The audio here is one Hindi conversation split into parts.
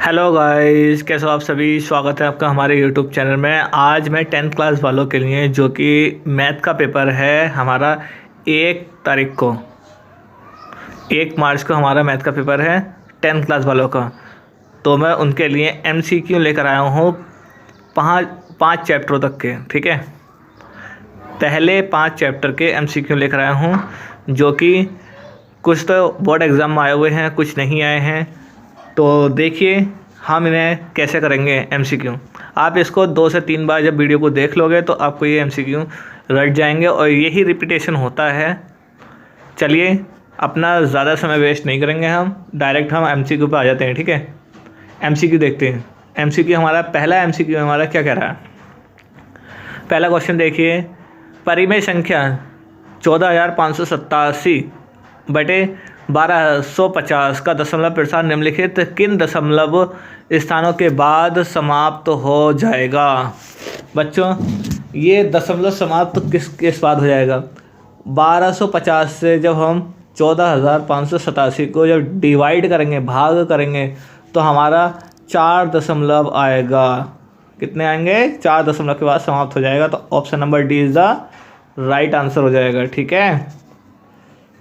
हेलो गाइस, कैसे हो आप सभी। स्वागत है आपका हमारे यूट्यूब चैनल में। आज मैं 10th क्लास वालों के लिए, जो कि मैथ का पेपर है हमारा 1 तारीख को, 1 मार्च को हमारा मैथ का पेपर है 10th क्लास वालों का। तो मैं उनके लिए MCQ लेकर आया हूँ पाँच चैप्टरों तक के। ठीक है, पहले 5 चैप्टर के MCQ लेकर आया हूँ, जो कि कुछ तो बोर्ड एग्ज़ाम में आए हुए हैं, कुछ नहीं आए हैं। तो देखिए हम इन्हें कैसे करेंगे MCQ। आप इसको 2 से 3 बार जब वीडियो को देख लोगे तो आपको ये MCQ रट जाएंगे, और यही रिपीटेशन होता है। चलिए अपना ज़्यादा समय वेस्ट नहीं करेंगे, हम डायरेक्ट MCQ पे आ जाते हैं। ठीक है, MCQ देखते हैं। MCQ हमारा पहला MCQ हमारा क्या कह रहा है। पहला क्वेश्चन देखिए, परिमेय संख्या 14,587 बटे 1250 का दशमलव प्रसार निम्नलिखित किन दशमलव स्थानों के बाद समाप्त हो जाएगा। बच्चों, ये दशमलव समाप्त किस बाद हो जाएगा। 1250 से जब हम 14,587 को जब डिवाइड करेंगे, भाग करेंगे, तो हमारा 4 दशमलव आएगा। कितने आएंगे? 4 दशमलव के बाद समाप्त हो जाएगा। तो option number D is the right answer हो जाएगा। ठीक है,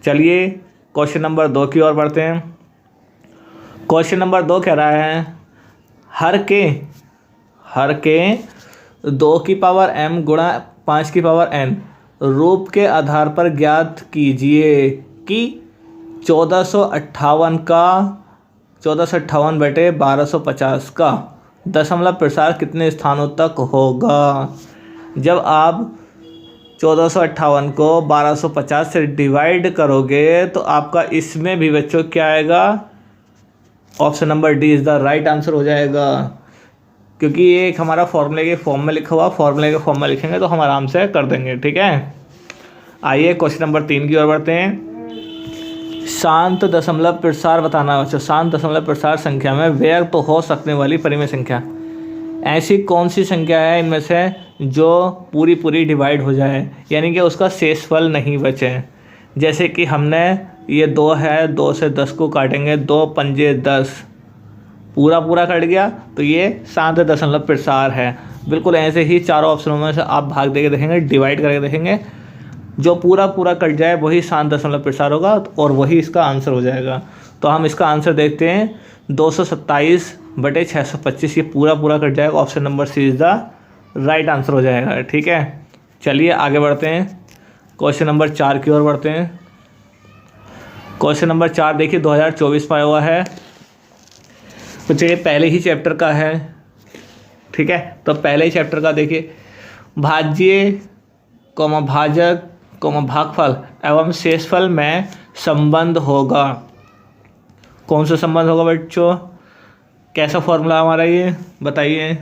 चलिए क्वेश्चन नंबर 2 की ओर बढ़ते हैं। क्वेश्चन नंबर 2 कह रहा है, हर के 2 की पावर m गुणा 5 की पावर n रूप के आधार पर ज्ञात कीजिए कि 1458 बटे 1250 का दशमलव प्रसार कितने स्थानों तक होगा। जब आप 1458 को 1250 से डिवाइड करोगे तो आपका इसमें भी बच्चों क्या आएगा। Option number D is the right answer हो जाएगा, क्योंकि ये एक हमारा फॉर्मूले के फॉर्म में लिखा हुआ। फॉर्मूले के फॉर्म में लिखेंगे तो हम आराम से कर देंगे। ठीक है, आइए क्वेश्चन नंबर 3 की ओर बढ़ते हैं। शांत दशमलव प्रसार बताना बच्चों। शांत दशमलव प्रसार संख्या में व्यक्त हो सकने वाली परिमेय संख्या ऐसी कौन सी संख्या है इनमें से जो पूरी डिवाइड हो जाए, यानी कि उसका शेषफल नहीं बचे। जैसे कि हमने ये 2 है, 2 से 10 को काटेंगे, 2 पंजे 10, पूरा कट गया, तो ये शांत दशमलव प्रसार है। बिल्कुल ऐसे ही चारों ऑप्शनों में से आप भाग देके देखेंगे, डिवाइड करके देखेंगे, जो पूरा कट जाए वही शांत दशमलव प्रसार होगा, और वही इसका आंसर हो जाएगा। तो हम इसका आंसर देखते हैं, 227 बटे 625, ये पूरा कट जाएगा। Option number C is the right answer हो जाएगा। ठीक है, चलिए आगे बढ़ते हैं, क्वेश्चन नंबर 4 की ओर बढ़ते हैं। क्वेश्चन नंबर 4 देखिए 2024 पाया हुआ है। तो ये पहले ही चैप्टर का है। ठीक है, तो पहले ही चैप्टर का देखिए, भाज्य भाजक भागफल एवं शेषफल में संबंध होगा। कौन सा संबंध होगा बच्चों, कैसा फॉर्मूला हमारा ये बताइए,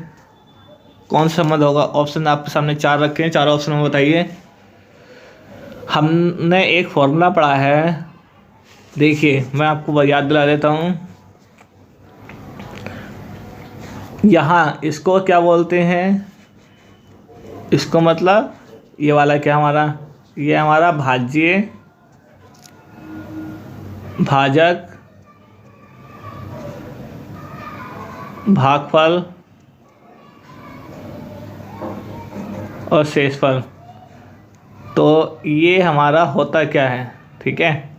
कौन सा संबंध होगा। ऑप्शन आपके सामने 4 रखे हैं, चारों ऑप्शन में बताइए। हमने एक फॉर्मूला पढ़ा है, देखिए मैं आपको याद दिला देता हूँ। यहाँ इसको क्या बोलते हैं, इसको मतलब ये वाला क्या हमारा, ये हमारा भाज्य भाजक भागफल और शेषफल। तो ये हमारा होता क्या है। ठीक है,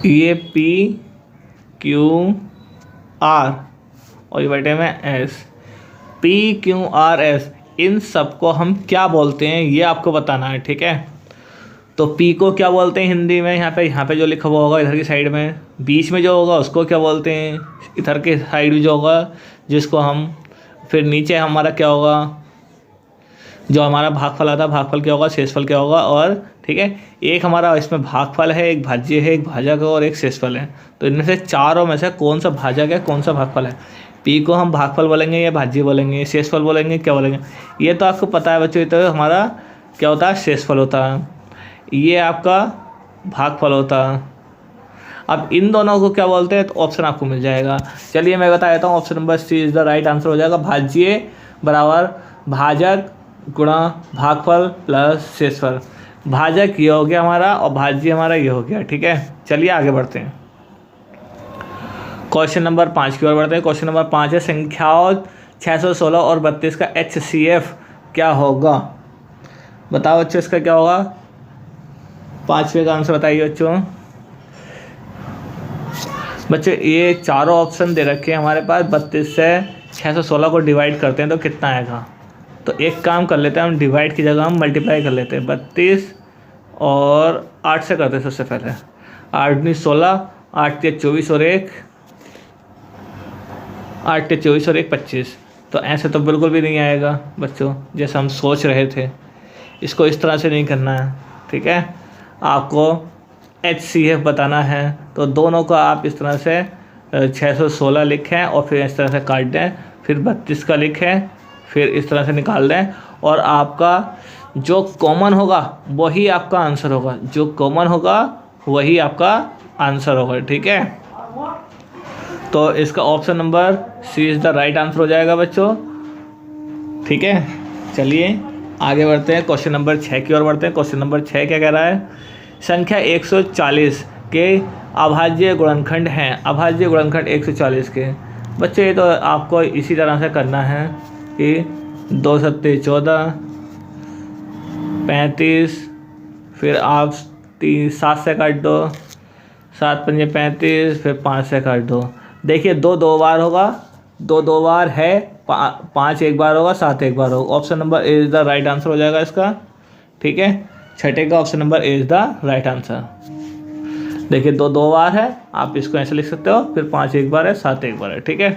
ये PQR और ये बटे में S। PQRS, इन सबको हम क्या बोलते हैं ये आपको बताना है। ठीक है, तो P को क्या बोलते हैं हिंदी में, यहाँ पे जो लिखा हुआ होगा इधर की साइड में, बीच में जो होगा उसको क्या बोलते हैं, इधर के साइड में जो होगा जिसको हम, फिर नीचे हमारा क्या होगा, जो हमारा भागफल आता है, भागफल क्या होगा, शेषफल क्या होगा। और ठीक है, एक हमारा इसमें भागफल है, एक भाज्य है, एक भाजक है और एक शेषफल है। तो इनमें से चारों में से कौन सा भाजक है, कौन सा भागफल है। P को हम भागफल बोलेंगे या भाज्य बोलेंगे, शेषफल बोलेंगे, क्या बोलेंगे, ये तो आपको पता है बच्चों। तो हमारा क्या होता है, शेषफल होता है, ये आपका भागफल होता है। अब इन दोनों को क्या बोलते हैं, तो ऑप्शन आपको मिल जाएगा। चलिए मैं बता देता हूँ, option number C is the right answer हो जाएगा। भाज्य बराबर भाजक गुणा भागफल प्लस शेषफल। भाजक ये हो गया हमारा और भाज्य हमारा ये हो गया। ठीक है, चलिए आगे बढ़ते हैं। क्वेश्चन नंबर 5 की ओर बढ़ते हैं। क्वेश्चन नंबर 5 है संख्याओं 616 और 32 का HCF क्या होगा? बताओ बच्चों इसका क्या होगा? 5वें का आंसर बताइए बच्चों। बच्चों ये चारों ऑप्शन दे रखे हैं हमारे पास। 32 से 616 को डिवाइड करते हैं तो कितना आएगा? तो एक काम कर लेते हैं हम, डिवाइड की जगह हम मल्टीप्लाई कर लेते हैं। 32 और 8 से करते हैं सबसे पहले। 8 दूनी 16, 8 के 24 और 1 8 के 24 और 1 25। तो ऐसे तो बिल्कुल भी नहीं आएगा बच्चों, जैसे हम सोच रहे थे। इसको इस तरह से नहीं करना है। ठीक है, आपको HCF बताना है तो दोनों को आप इस तरह से 616 लिखें और फिर इस तरह से काट दें, फिर 32 का लिखें, फिर इस तरह से निकाल दें और आपका जो कॉमन होगा वही आपका आंसर होगा। जो कॉमन होगा वही आपका आंसर होगा। ठीक है, तो इसका option number C is the right answer हो जाएगा बच्चों। ठीक है, चलिए आगे बढ़ते हैं। क्वेश्चन नंबर 6 की ओर बढ़ते हैं। क्वेश्चन नंबर 6 क्या कह रहा है? संख्या 140 के अभाज्य गुणनखंड हैं। अभाज्य गुणनखंड 140 के। बच्चे ये तो आपको इसी तरह से करना है कि 2 सत्ते 14, 35, फिर आप 7 से काट दो, 7 पंजे 35, फिर 5 से काट दो। देखिए 2 2 बार होगा, 2 2 बार है, 5 एक बार होगा, 7 एक बार होगा। Option number A is the right answer हो जाएगा इसका। ठीक है, छठे का option number A is the right answer. देखिए 2 2 बार है, आप इसको ऐसे लिख सकते हो, फिर 5 एक बार है, 7 एक बार है। ठीक है,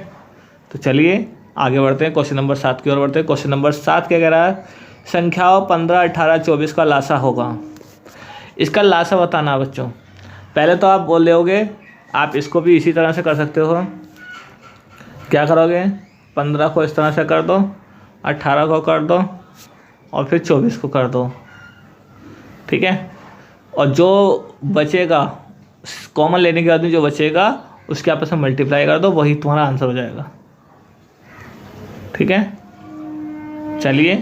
तो चलिए आगे बढ़ते हैं। क्वेश्चन नंबर 7 की ओर बढ़ते हैं। क्वेश्चन नंबर 7 क्या कह रहा है? संख्याओं 15, 18, 24 का लासा होगा। इसका लासा बताना बच्चों। पहले तो आप बोल रहे आप इसको भी इसी तरह से कर सकते हो। क्या करोगे? 15 को इस तरह से कर दो, 18 को कर दो और फिर 24 को कर दो। ठीक है, और जो बचेगा कॉमन लेने के बाद में जो बचेगा उसके आपस में मल्टीप्लाई कर दो, वही तुम्हारा आंसर हो जाएगा। ठीक है, चलिए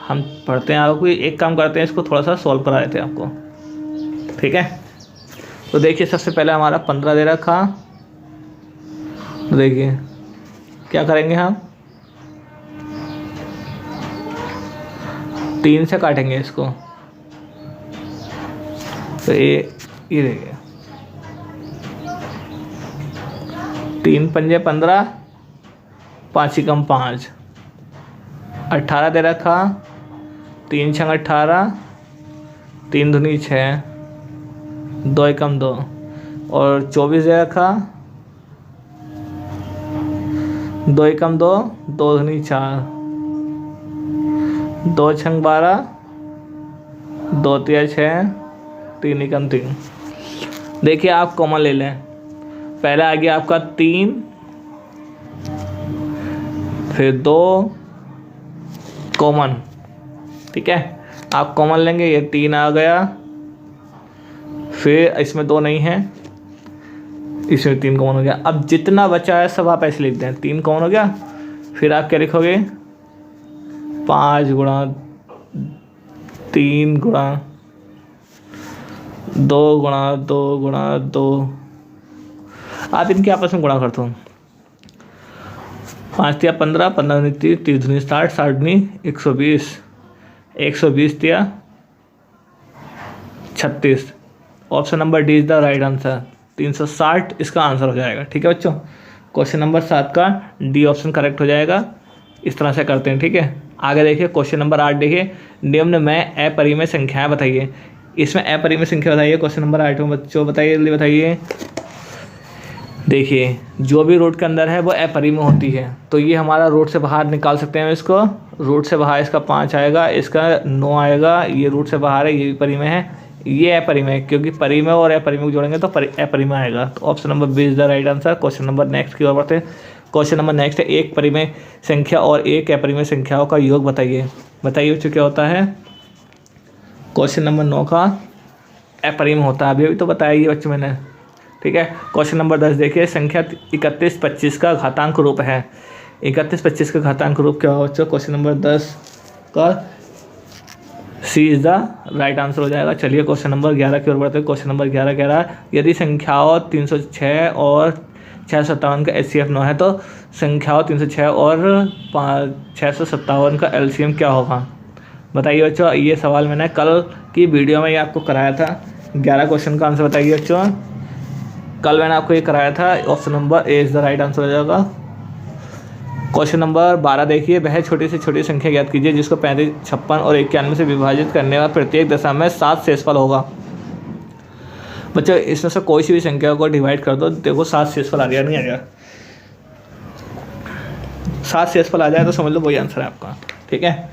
हम पढ़ते हैं आगे। एक काम करते हैं, इसको थोड़ा सा सॉल्व करा देते हैं आपको। ठीक है, तो देखिए सबसे पहले हमारा 15 दे रखा। तो देखिए क्या करेंगे हम, 3 से काटेंगे इसको। तो ये देखिए 3 पंजे 15, 5 ही कम 5, 18 दे रखा। 3 छंग 18, 3 दूनी 6, 2 एकम 2 और 24 दे रखा। 2 एकम 2, 2 दूनी 4, 2 छंग 12, 2 तिया 6, 3 एकम 3। देखिए आप कॉमन ले लें। पहला आ गया आपका 3, फिर 2 कॉमन। ठीक है, आप कॉमन लेंगे, ये 3 आ गया, फिर इसमें 2 नहीं है, इसमें 3 कॉमन हो गया। अब जितना बचा है सब आप ऐसे लिख दें। 3 कॉमन हो गया, फिर आप क्या लिखोगे? 5 गुणा 3 गुणा 2 गुणा 2 गुणा 2। आप इनके आपस में गुणा कर दो। 5 तिया 15, 15 दूनी 30, 30 दूनी 60, 60 दूनी 120, 120 तिया 36। Option number D is the right answer. 360 इसका आंसर हो जाएगा। ठीक है बच्चों, क्वेश्चन नंबर 7 का डी ऑप्शन करेक्ट हो जाएगा। इस तरह से करते हैं। ठीक है, आगे देखिए क्वेश्चन नंबर 8 देखिए, निम्न में अपरिमेय संख्याएं बताइए। इसमें अपरिमेय संख्या बताइए। क्वेश्चन नंबर 8 में बच्चों बताइए, जल्दी बताइए। देखिए जो भी रूट के अंदर है वो अपरिमेय होती है, तो ये हमारा रूट से बाहर निकाल सकते हैं इसको। रूट से बाहर इसका 5 आएगा, इसका 9 आएगा। ये रूट से बाहर है, ये भी परिमेय है, ये अपरिमेय, क्योंकि परिमेय और अपरिमेय को जोड़ेंगे तो अपरिमेय आएगा। तो option number B is the right answer. Question number next की ओर बढ़ते हैं। क्वेश्चन नंबर नेक्स्ट है, एक परिमेय संख्या और एक अपरिमेय संख्याओं का योग बताइए। बताइए बच्चों क्या होता है? क्वेश्चन नंबर 9 का अपरिमेय होता है, अभी तो बताया ही बच्चों मैंने। ठीक है, क्वेश्चन नंबर 10 देखिए, संख्या 31 25 का घातांक रूप है। 31 25 का घातांक रूप क्या होगा बच्चों? क्वेश्चन नंबर 10 का सी इज़ द राइट आंसर हो जाएगा। चलिए क्वेश्चन नंबर 11 की ओर बढ़ते हैं। क्वेश्चन नंबर 11 कह रहा है यदि संख्याओं 306 और 657 का HCF 9 है तो संख्याओं 306 और 657 का LCM क्या होगा। बताइए बच्चों, ये सवाल मैंने कल की वीडियो में ये आपको कराया था। 11 क्वेश्चन का आंसर बताइए बच्चों, कल मैंने आपको ये कराया था। Option number A is the right answer हो जाएगा। क्वेश्चन नंबर 12 देखिए, वह छोटी से छोटी संख्या ज्ञात कीजिए जिसको 35, 56 और 91 से विभाजित करने पर प्रत्येक दशा में 7 शेषफल होगा। बच्चों इसमें से कोई सी भी संख्या को डिवाइड कर दो, देखो 7 शेषफल आ गया, नहीं आ गया, 7 शेषफल आ जाए तो समझ लो वही आंसर है आपका। ठीक है,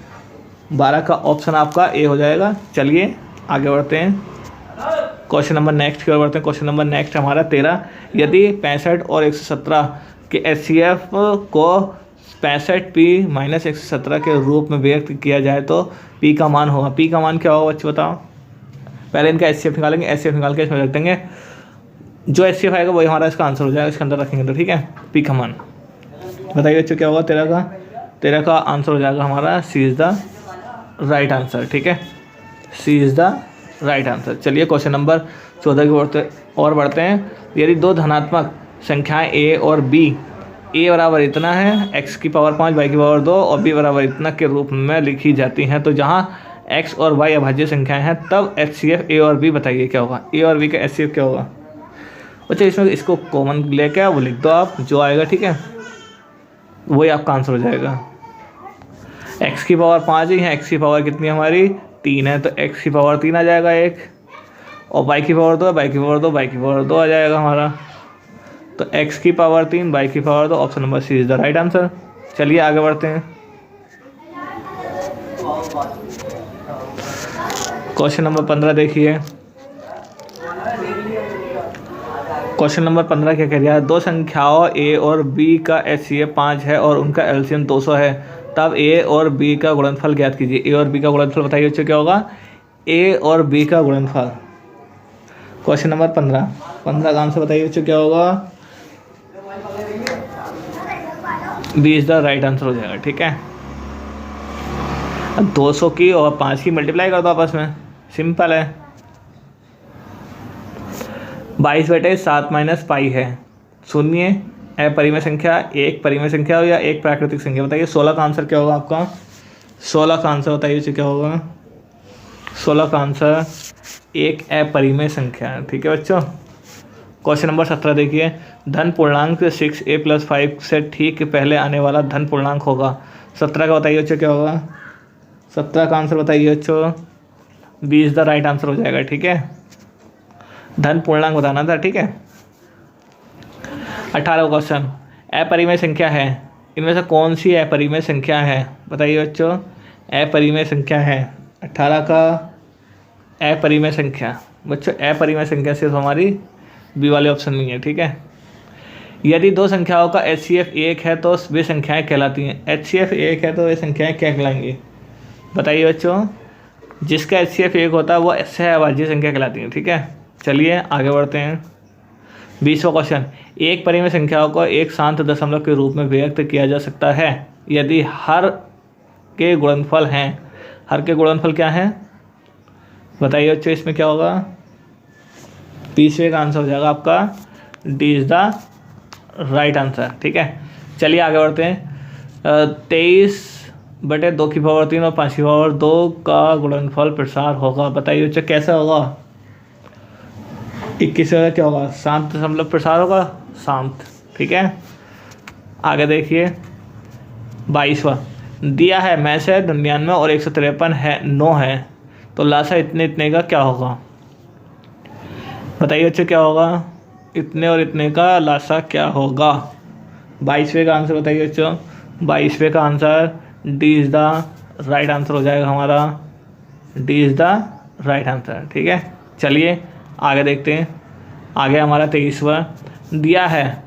12 का ऑप्शन आपका ए हो जाएगा। चलिए आगे बढ़ते हैं, क्वेश्चन नंबर नेक्स्ट की ओर बढ़ते हैं। क्वेश्चन नंबर नेक्स्ट हमारा 13, यदि 65 और 117 के HCF को 65P - 117 के रूप में व्यक्त किया जाए तो P का मान होगा। P का मान क्या होगा बच्चों बताओ। पहले इनका HCF निकालेंगे, HCF निकाल के इसमें रख देंगे, जो HCF आएगा वही हमारा इसका आंसर हो जाएगा, इसके अंदर रखेंगे तो। ठीक है, P का मान बताइए बच्चों क्या होगा। 13 का आंसर हो जाएगा हमारा सी इज़ द राइट आंसर। ठीक है, सी इज़ द राइट आंसर। चलिए क्वेश्चन नंबर 14 की ओर बढ़ते हैं। यदि दो धनात्मक संख्याएं A और B, A बराबर इतना है, x की पावर 5, y की पावर 2 और b बराबर इतना के रूप में लिखी जाती हैं, तो जहां x और y अभाज्य संख्याएं हैं तब HCF A और B बताइए क्या होगा। A और B का HCF क्या होगा। अच्छा इसमें इसको कॉमन लेके वो लिख दो आप, जो आएगा ठीक है वही आपका आंसर हो जाएगा। x की पावर 5 है, x की पावर कितनी हमारी 3 है, तो x की पावर 3 आ जाएगा एक, और y की पावर 2 है, y की पावर 2, y की पावर 2 आ जाएगा हमारा। तो x की पावर 3, y की power 2, option number C is the right answer. चलिए आगे बढ़ते हैं। क्वेश्चन नंबर 15 देखिए, क्वेश्चन नंबर 15 क्या कह रहा है, दो संख्याओं A और B का HCF 5 है और उनका LCM 200 है, तब A और B का गुणनफल ज्ञात कीजिए। A और B का गुणनफल बताइए बच्चों क्या होगा। A और B का गुणनफल, क्वेश्चन नंबर 15 का आंसर बताइए बच्चों क्या होगा। B is the right answer हो जाएगा। ठीक है, 200 की और 5 की मल्टीप्लाई कर दो आपस में, सिंपल है। 22/7 - पाई है, शून्य अपरिमेय संख्या, एक परिमेय संख्या हो या एक प्राकृतिक संख्या बताइए। 16 का आंसर क्या होगा आपका। 16 का आंसर बताइए क्या होगा। 16 का आंसर एक अपरिमेय संख्या है। ठीक है बच्चों, क्वेश्चन नंबर 17 देखिए, धन पूर्णांक 6a + 5 से ठीक पहले आने वाला धन पूर्णांक होगा। 17 का बताइए बच्चों क्या होगा। 17 का आंसर बताइए बच्चों, B is the right answer हो जाएगा। ठीक है, धन पूर्णांक बताना था। ठीक है, 18 क्वेश्चन, अपरिमेय संख्या है, इनमें से कौन सी अपरिमेय संख्या है बताइए बच्चों। अपरिमेय संख्या है 18 का अपरिमेय संख्या, बच्चों अपरिमेय संख्या सिर्फ हमारी बी वाले ऑप्शन में है। ठीक है, यदि दो संख्याओं का HCF 1 है तो वे संख्याएं कहलाती हैं। HCF 1 है तो वे संख्याएं क्या कहलाएंगी बताइए बच्चों। जिसका HCF 1 होता है वो सहअभाज्य संख्या कहलाती है। ठीक है, चलिए आगे बढ़ते हैं। 20वां क्वेश्चन, एक परिमेय संख्याओं को एक शांत दशमलव के रूप में व्यक्त किया जा सकता है यदि हर के गुणनफल हैं। हर के गुणनफल क्या हैं बताइए बच्चों, इसमें क्या होगा। 20वें का आंसर हो जाएगा आपका D is the right answer. ठीक है, चलिए आगे बढ़ते हैं। 23/2 की पावर 3 और 5 की पावर 2 का गुणनफल प्रसार होगा बताइए बच्चों कैसा होगा। 21वें क्या होगा, शांत दशमलव प्रसार होगा, शांत। ठीक है, आगे देखिए 22वां, दिया है में से 99 और 153 है 9 है, तो लासा इतने इतने का क्या होगा बताइए बच्चों क्या होगा। इतने और इतने का लासा क्या होगा। 22वें का आंसर बताइए बच्चों। 22वें का answer D is the right answer हो जाएगा हमारा। D is the right answer. ठीक है, चलिए आगे देखते हैं। आगे हमारा 23वां, दिया है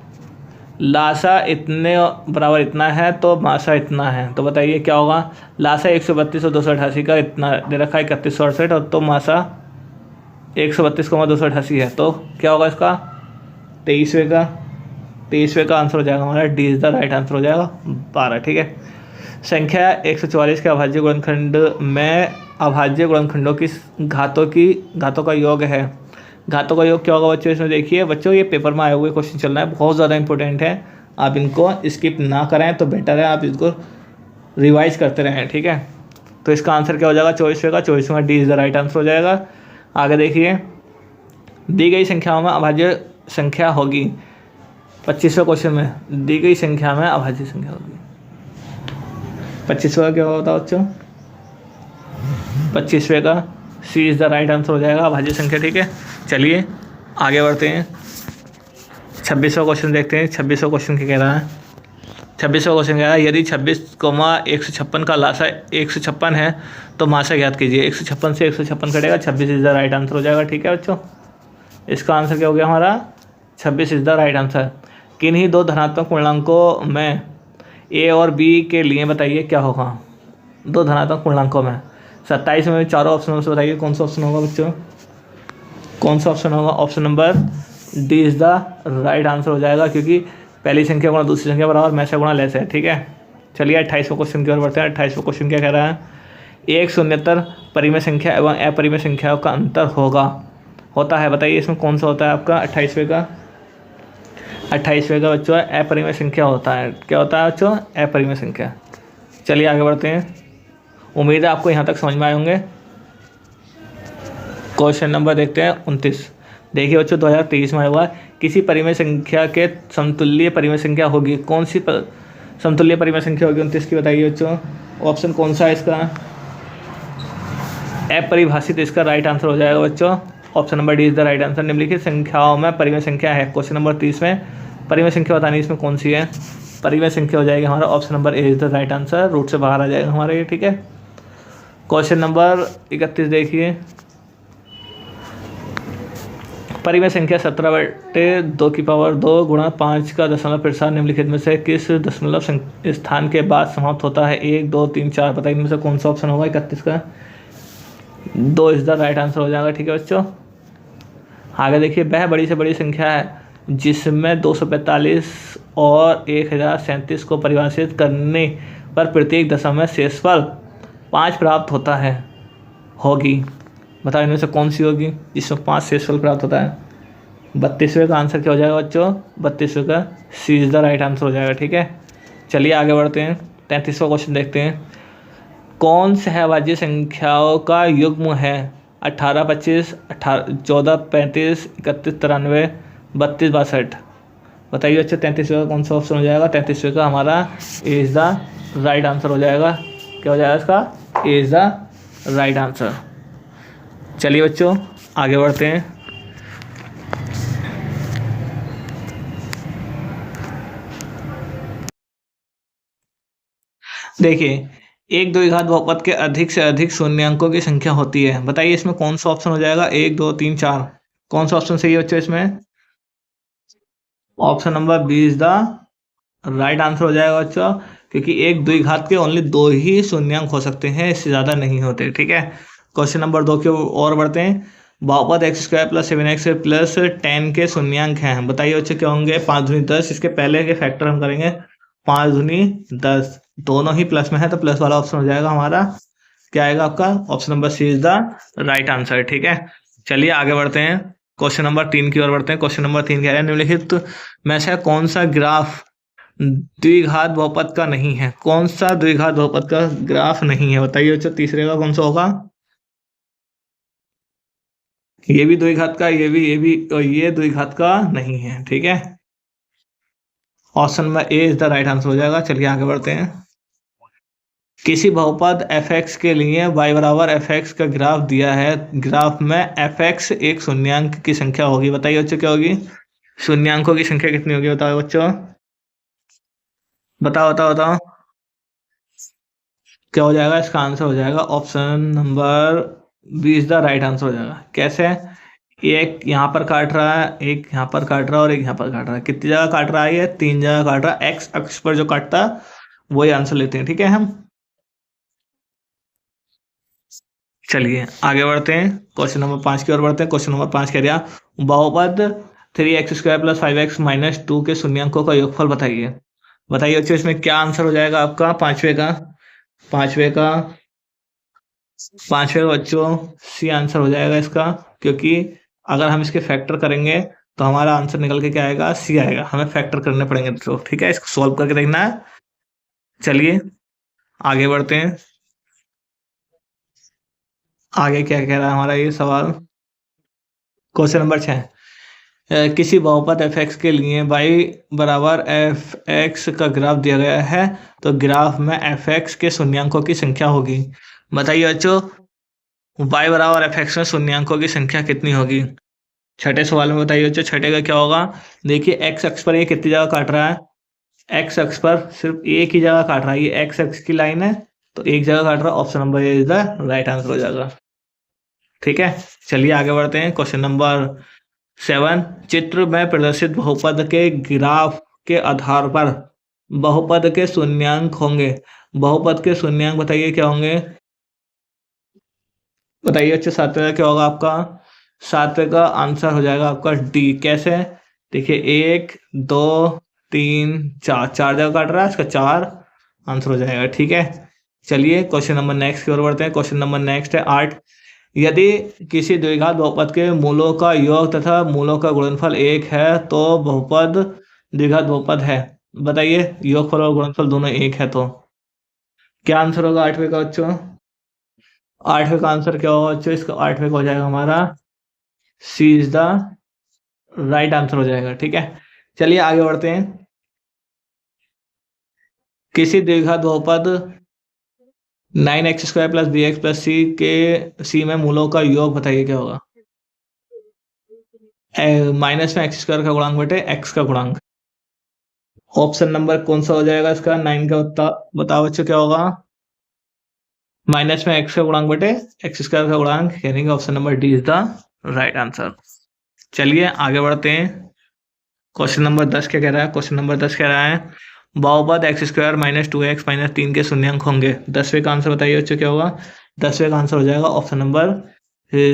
लासा इतने बराबर इतना है तो मासा इतना है, तो बताइए क्या होगा। लासा 132 और 288 का इतना दे रखा है 3168, और तो मासा 132,288 है, तो क्या होगा इसका 23वें का आंसर हो जाएगा हमारा D is the right answer हो जाएगा 12। ठीक है, संख्या 144 के अभाज्य गुणनखंड में अभाज्य गुणनखंडों की घातों का योग है। घातों का योग क्या होगा बच्चों, इसमें देखिए बच्चों ये पेपर में आए हुए क्वेश्चन चल रहा है, बहुत ज़्यादा इंपॉर्टेंट है, आप इनको स्किप ना करें तो बेटर है, आप इसको रिवाइज करते रहें, ठीक है। तो इसका आंसर क्या हो जाएगा 24वें का, 24वां D is the right answer हो जाएगा। आगे देखिए, दी गई संख्याओं में अभाज्य संख्या होगी। 25वें क्वेश्चन में दी गई संख्या में अभाज्य संख्या होगी। 25वें का क्या होता है बच्चों, 25वें का सी इज़ द राइट आंसर हो जाएगा, अभाज्य संख्या, ठीक है। चलिए आगे बढ़ते हैं, 26वां क्वेश्चन देखते हैं। 26वां क्वेश्चन क्या कह रहा है, 26वां क्वेश्चन कह रहा है यदि 26,156 का लासा 156 है तो मासा ज्ञात कीजिए। 156 से 156 कटेगा, 26 इज़ द राइट आंसर हो जाएगा, ठीक है बच्चों। इसका आंसर क्या हो गया हमारा, 26 इज़ द राइट आंसर। किन्हीं दो धनात्मक पूर्णांकों में ए और बी के लिए बताइए क्या होगा। दो धनात्मक पूर्णांकों में 27 में चारों ऑप्शनों से बताइए कौन सा ऑप्शन होगा बच्चों, कौन सा ऑप्शन होगा। Option number D is the right answer हो जाएगा, क्योंकि पहली संख्या गुणा दूसरी संख्या बराबर में से गुणा लेस है, ठीक है। चलिए 28वां क्वेश्चन की ओर बढ़ते हैं। 28वां क्वेश्चन क्या कह रहा है, एक शून्यतर परिमेय संख्या एवं अपरिमेय संख्याओं का अंतर होता है, बताइए इसमें कौन सा होता है आपका 28वें का। 28वें का बच्चों अपरिमेय संख्या होता है। क्या होता है बच्चों, अपरिमेय संख्या। चलिए आगे बढ़ते हैं, उम्मीद है आपको यहाँ तक समझ में आए होंगे। क्वेश्चन नंबर देखते हैं 29। देखिए बच्चों 2023 में आया हुआ, किसी परिमेय संख्या के समतुल्य परिमेय संख्या होगी, कौन सी समतुल्य परिमेय संख्या होगी 29 की, बताइए बच्चों। ऑप्शन कौन सा है इसका, अपरिभाषित इसका राइट आंसर हो जाएगा बच्चों। Option number D is the right answer. निम्नलिखित संख्याओं में परिमेय संख्या है। क्वेश्चन नंबर 30 में परिमेय संख्या बतानी, इसमें कौन सी है, परिमेय संख्या हो जाएगी हमारा option number A is the right answer. Root से बाहर आ जाएगा हमारा ये, ठीक है। क्वेश्चन नंबर 31 देखिए, परिमेय संख्या 17/2 गुणा 5 का दशमलव प्रसार निम्नलिखित में से किस दशमलव स्थान के बाद समाप्त होता है, 1, 2, 3, 4, बताइए इनमें से कौन सा ऑप्शन होगा 31 का। 2 इज द राइट आंसर हो जाएगा, ठीक है बच्चों। आगे देखिए, वह बड़ी से बड़ी संख्या है जिसमें 245 और 1037 को परिभाषित करने पर प्रत्येक दशम में शेषफल 5 प्राप्त होता है होगी, बताओ इनमें से कौन सी होगी जिसमें 5 शेषफल प्राप्त होता है। 32वें का आंसर क्या हो जाएगा बच्चों, 32वें का सी इज द राइट आंसर हो जाएगा, ठीक है। चलिए आगे बढ़ते हैं, 33वां क्वेश्चन देखते हैं। कौन सहभाज्य संख्याओं का युग्म है 18, 25, 14, 35, 31, 93, 32, 62, बताइए बच्चों 33वें का कौन सा ऑप्शन हो जाएगा। 33वें का हमारा A is the right answer हो जाएगा। क्या हो जाएगा इसका, A is the right answer. चलिए बच्चों आगे बढ़ते हैं, देखिए एक द्विघात बहुपद के अधिक से अधिक शून्यांकों की संख्या होती है, बताइए इसमें कौन सा ऑप्शन हो जाएगा, 1, 2, 3, 4, कौन सा ऑप्शन सही है बच्चों इसमें। Option number B is the right answer हो जाएगा बच्चों, क्योंकि एक द्विघात के ओनली 2 ही शून्यांक हो सकते हैं, इससे ज़्यादा नहीं होते, ठीक है। क्वेश्चन नंबर 2 की ओर बढ़ते हैं। बहुपद x² + 7x + 10 के शून्यांक हैं, बताइए बच्चे क्या होंगे। 5 दूनी 10, इसके पहले के फैक्टर हम करेंगे, 5 दूनी 10, दोनों ही प्लस में है तो प्लस वाला ऑप्शन हो जाएगा हमारा, क्या आएगा आपका option number C is the right answer, ठीक है। चलिए आगे बढ़ते हैं, क्वेश्चन नंबर 3 की ओर बढ़ते हैं। क्वेश्चन नंबर 3 कह रहे हैं निम्नलिखित में से कौन सा ग्राफ द्विघात बहुपद का नहीं है, कौन सा द्विघात बहुपद का ग्राफ नहीं है, बताइए बच्चों। तीसरे का कौन सा होगा, ये भी द्विघात का, ये भी और ये द्विघात का नहीं है, ठीक है। Option number A is the right answer हो जाएगा। चलिए आगे बढ़ते हैं। किसी बहुपद f(x) के लिए y = f(x) का ग्राफ दिया है, ग्राफ में f(x) एक शून्यांक की संख्या होगी, बताइए बच्चों क्या होगी, शून्यांकों की संख्या कितनी होगी, बताओ बच्चों, बताओ बताओ बताओ क्या हो जाएगा। इसका आंसर हो जाएगा option number B is the right answer हो जाएगा। कैसे, एक यहाँ पर काट रहा है, एक यहाँ पर काट रहा है और एक यहाँ पर काट रहा है, कितनी जगह काट रहा है, ये 3 जगह काट रहा है। एक्स अक्ष पर जो काटता है वही आंसर लेते हैं, ठीक है हम। चलिए आगे बढ़ते हैं, क्वेश्चन नंबर 5 की ओर बढ़ते हैं। क्वेश्चन नंबर 5 कह दिया, बहुपद 3x² + 5x - 2 के शून्यांकों का योगफल बताइए, बताइए बच्चों इसमें क्या आंसर हो जाएगा आपका पांचवे का पांचवे का बच्चों सी आंसर हो जाएगा इसका, क्योंकि अगर हम इसके फैक्टर करेंगे तो हमारा आंसर निकल के क्या आएगा, सी आएगा। हमें फैक्टर करने पड़ेंगे तो ठीक है, इसको सॉल्व करके देखना है। चलिए आगे बढ़ते हैं। आगे क्या कह रहा है हमारा ये सवाल। क्वेश्चन नंबर 6, किसी बहुपद एफ एक्स के लिए y बराबर एफ एक्स का ग्राफ दिया गया है, तो ग्राफ में एफ एक्स के शून्यांकों की संख्या होगी। बताइए बच्चों y बराबर एफ एक्स में शून्यांकों की संख्या कितनी होगी। छठे सवाल में बताइए बच्चों छठे का क्या होगा। देखिए एक्स अक्ष पर ये कितनी जगह काट रहा है, एक्स अक्ष पर सिर्फ एक ही जगह काट रहा है, ये एक्स अक्ष की लाइन है तो एक जगह काट रहा है। Option number A is the right answer हो जाएगा। ठीक है, चलिए आगे बढ़ते हैं। क्वेश्चन नंबर 7, चित्र में प्रदर्शित बहुपद के ग्राफ के आधार पर बहुपद के शून्यांक होंगे। बहुपद के शून्यांक बताइए क्या होंगे। बताइए अच्छा सातवें का क्या होगा आपका। सातवें का आंसर हो जाएगा आपका डी। कैसे, देखिए 1 2 3 4, चार जगह काट रहा है, इसका 4 आंसर हो जाएगा। ठीक है, चलिए क्वेश्चन नंबर नेक्स्ट की ओर बढ़ते हैं। क्वेश्चन नंबर नेक्स्ट है 8, यदि किसी द्विघात बहुपद के मूलों का योग तथा मूलों का गुणनफल 1 है तो बहुपद द्विघात बहुपद है। बताइए योगफल और गुणनफल दोनों 1 है तो क्या आंसर होगा आठवें का बच्चों। आठवें का आंसर क्या होगा बच्चों, इसका आठवें का हो जाएगा हमारा सी इज द राइट आंसर हो जाएगा। ठीक है, चलिए आगे बढ़ते हैं। किसी द्विघात बहुपद 9x² प्लस bx प्लस सी के सी में मूलों का योग बताइए क्या होगा। माइनस में x² का गुणांक बटे x का गुणांक। ऑप्शन नंबर कौन सा हो जाएगा इसका, 9 का बताओ बच्चों क्या होगा। माइनस में x का गुणांक बटे x² का गुणांक, यानी कि option number D is the right answer. चलिए आगे बढ़ते हैं। क्वेश्चन नंबर 10 क्या कह रहा है। क्वेश्चन नंबर 10 कह रहा है बहुपद x² माइनस 2x माइनस 3 के शून्यांक होंगे। 10वें का आंसर बताइए बच्चों क्या होगा। 10वें का आंसर हो जाएगा option number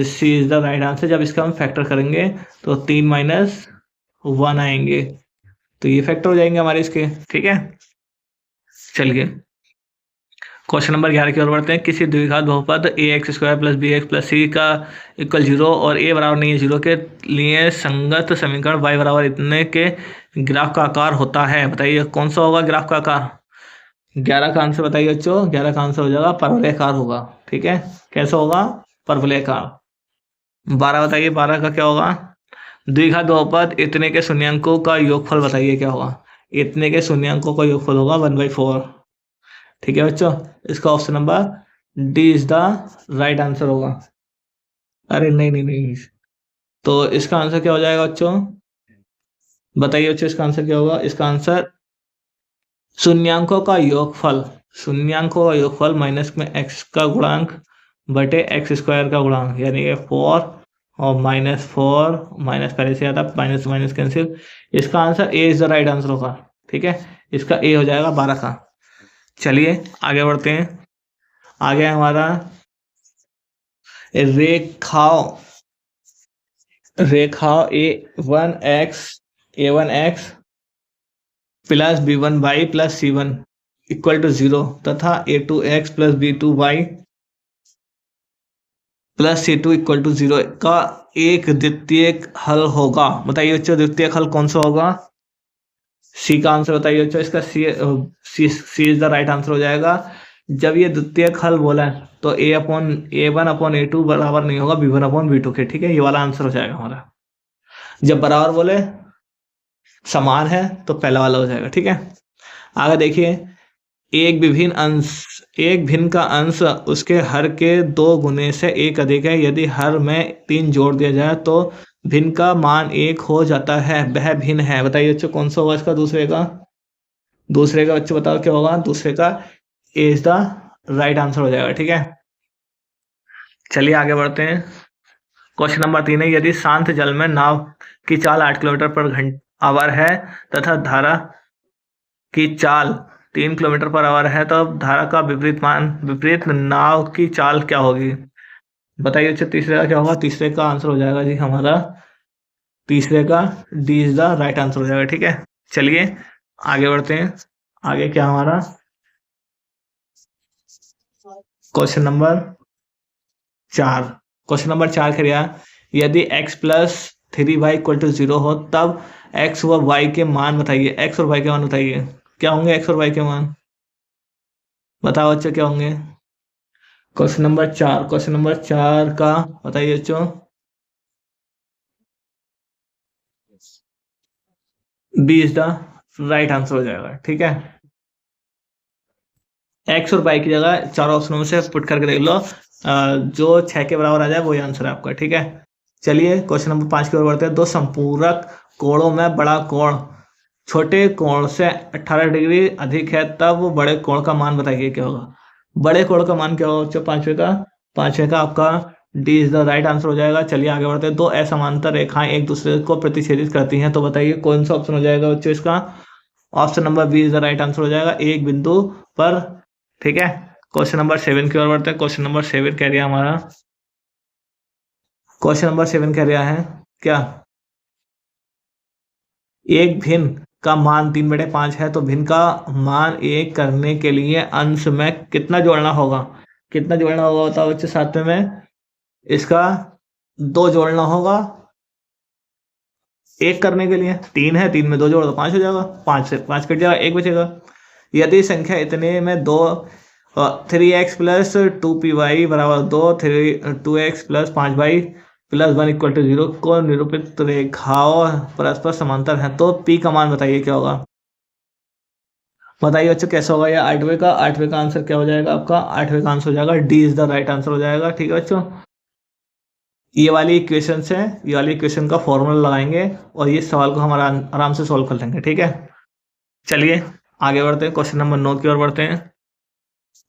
C is the right answer. जब इसका हम फैक्टर करेंगे तो 3 माइनस 1 आएंगे, तो ये फैक्टर हो जाएंगे हमारे इसके। ठीक है, चलिए क्वेश्चन नंबर 11 की ओर बढ़ते हैं। किसी द्विघात बहुपद ax² प्लस bx प्लस सी का इक्वल 0 और a बराबर नहीं है 0 के लिए संगत समीकरण y बराबर इतने के ग्राफ का आकार होता है। बताइए कौन सा होगा ग्राफ का आकार। 11 का आंसर बताइए बच्चों। 11 का आंसर हो जाएगा परवलयाकार होगा। ठीक है, कैसा होगा, परवलयाकार। 12 बताइए, 12 का क्या होगा। द्विघात बहुपद इतने के शून्यांकों का योगफल बताइए क्या होगा। इतने के शून्यांकों का योगफल होगा 1/4। ठीक है बच्चों, इसका option number D is the right answer होगा। अरे नहीं नहीं नहीं, तो इसका आंसर क्या हो जाएगा बच्चों, बताइए बच्चों इसका आंसर क्या होगा। इसका आंसर शून्यांकों का योगफल, शून्यांकों का योगफल माइनस में x का गुणांक बटे x² का गुणांक, यानी कि 4 और -4 माइनस पहले से आता माइनस माइनस कैंसिल। इसका answer A is the right answer होगा। ठीक है, इसका ए हो जाएगा 12 का। चलिए आगे बढ़ते हैं। आगे हमारा रेखाओं a1x plus b1y plus c1 equal to 0 तथा a2x plus b2y plus c2 equal to 0 का एक द्वितीयक हल होगा। बताइए बच्चों द्वितीयक हल कौन सा होगा। सी का आंसर बताइए बच्चों। इसका सी इज द राइट आंसर हो जाएगा। जब ये द्वितीयक हल बोला है तो a/a1/a2 बराबर नहीं होगा b1/b2 के। ठीक है, ये वाला आंसर हो जाएगा हमारा। जब बराबर बोले समान है तो पहला वाला हो जाएगा। ठीक है, आगे देखिए, एक भिन्न का अंश उसके हर के 2 गुने से 1 अधिक है। यदि हर में 3 जोड़ दिया जाए तो भिन्न का मान 1 हो जाता है, वह भिन्न है। बताइए बच्चों कौन सा होगा इसका। दूसरे का बच्चों बताओ क्या होगा। दूसरे का ए इज द राइट आंसर हो जाएगा। ठीक है, चलिए आगे बढ़ते हैं। क्वेश्चन नंबर 3 है, यदि शांत जल में नाव की चाल 8 किलोमीटर पर आवर है तथा धारा की चाल 3 किलोमीटर पर आवर है, तो धारा का विपरीत नाव की चाल क्या होगी। बताइए अच्छा तीसरे का क्या होगा। तीसरे का आंसर हो जाएगा जी हमारा, तीसरे का D is the right answer हो जाएगा। ठीक है, चलिए आगे बढ़ते हैं। आगे क्या हमारा क्वेश्चन नंबर 4। क्वेश्चन नंबर 4 कह रहा है यदि x plus 3y equal to 0 हो तब x व y के मान बताइए। x और y के मान बताइए, क्या होंगे x और y के मान? बताओ बच्चों क्या होंगे। क्वेश्चन नंबर 4 का बताइए बच्चों। B is the right answer हो जाएगा। ठीक है, एक्स और वाई की जगह चारों ऑप्शनों में से पुट करके देख लो, जो 6 के बराबर आ जाए वही आंसर है आपका। ठीक है, चलिए क्वेश्चन नंबर 5 की ओर बढ़ते हैं। दो संपूरक कोणों में बड़ा कोण छोटे कोण से 18 डिग्री अधिक है तब बड़े कोण का मान बताइए क्या होगा। बड़े कोण का मान क्या होगा बच्चों? पांचवे का आपका D is the right answer हो जाएगा। चलिए आगे बढ़ते हैं। दो असमांतर रेखाएं एक दूसरे को प्रतिच्छेदित करती हैं तो बताइए कौन सा ऑप्शन हो जाएगा बच्चों इसका। Option number B is the right answer हो जाएगा, एक बिंदु पर। ठीक है, क्वेश्चन नंबर 7 की ओर बढ़ते हैं। क्वेश्चन नंबर 7 कह रहा है हमारा, क्वेश्चन नंबर 7 कह रहा है क्या, एक भिन्न का मान 3/5 है तो भिन्न का मान 1 करने के लिए अंश में कितना जोड़ना होगा? कितना जोड़ना होगा बताओ बच्चे साथ में इसका 2 जोड़ना होगा। एक करने के लिए 3 है, 3 में 2 जोड़ दो 5 हो जाएगा, 5 से 5 कट जाएगा, एक बचेगा। यदि संख्या इतने में दो 3x प्लस 2py बराबर 2 2x plus 5y plus 1 equal to 0 को निरूपित रेखाओं परस्पर समांतर है तो p का मान बताइए क्या होगा। बताइए बच्चों कैसे होगा। या आठवें का आंसर क्या हो जाएगा आपका? आठवें का आंसर हो जाएगा D is the right answer हो जाएगा। ठीक है बच्चों, ये वाली इक्वेशन से ये वाली इक्वेशन का फॉर्मूला लगाएंगे और ये सवाल को हम आराम से सॉल्व कर लेंगे। ठीक है, चलिए आगे बढ़ते हैं। क्वेश्चन नंबर 9 की ओर बढ़ते हैं।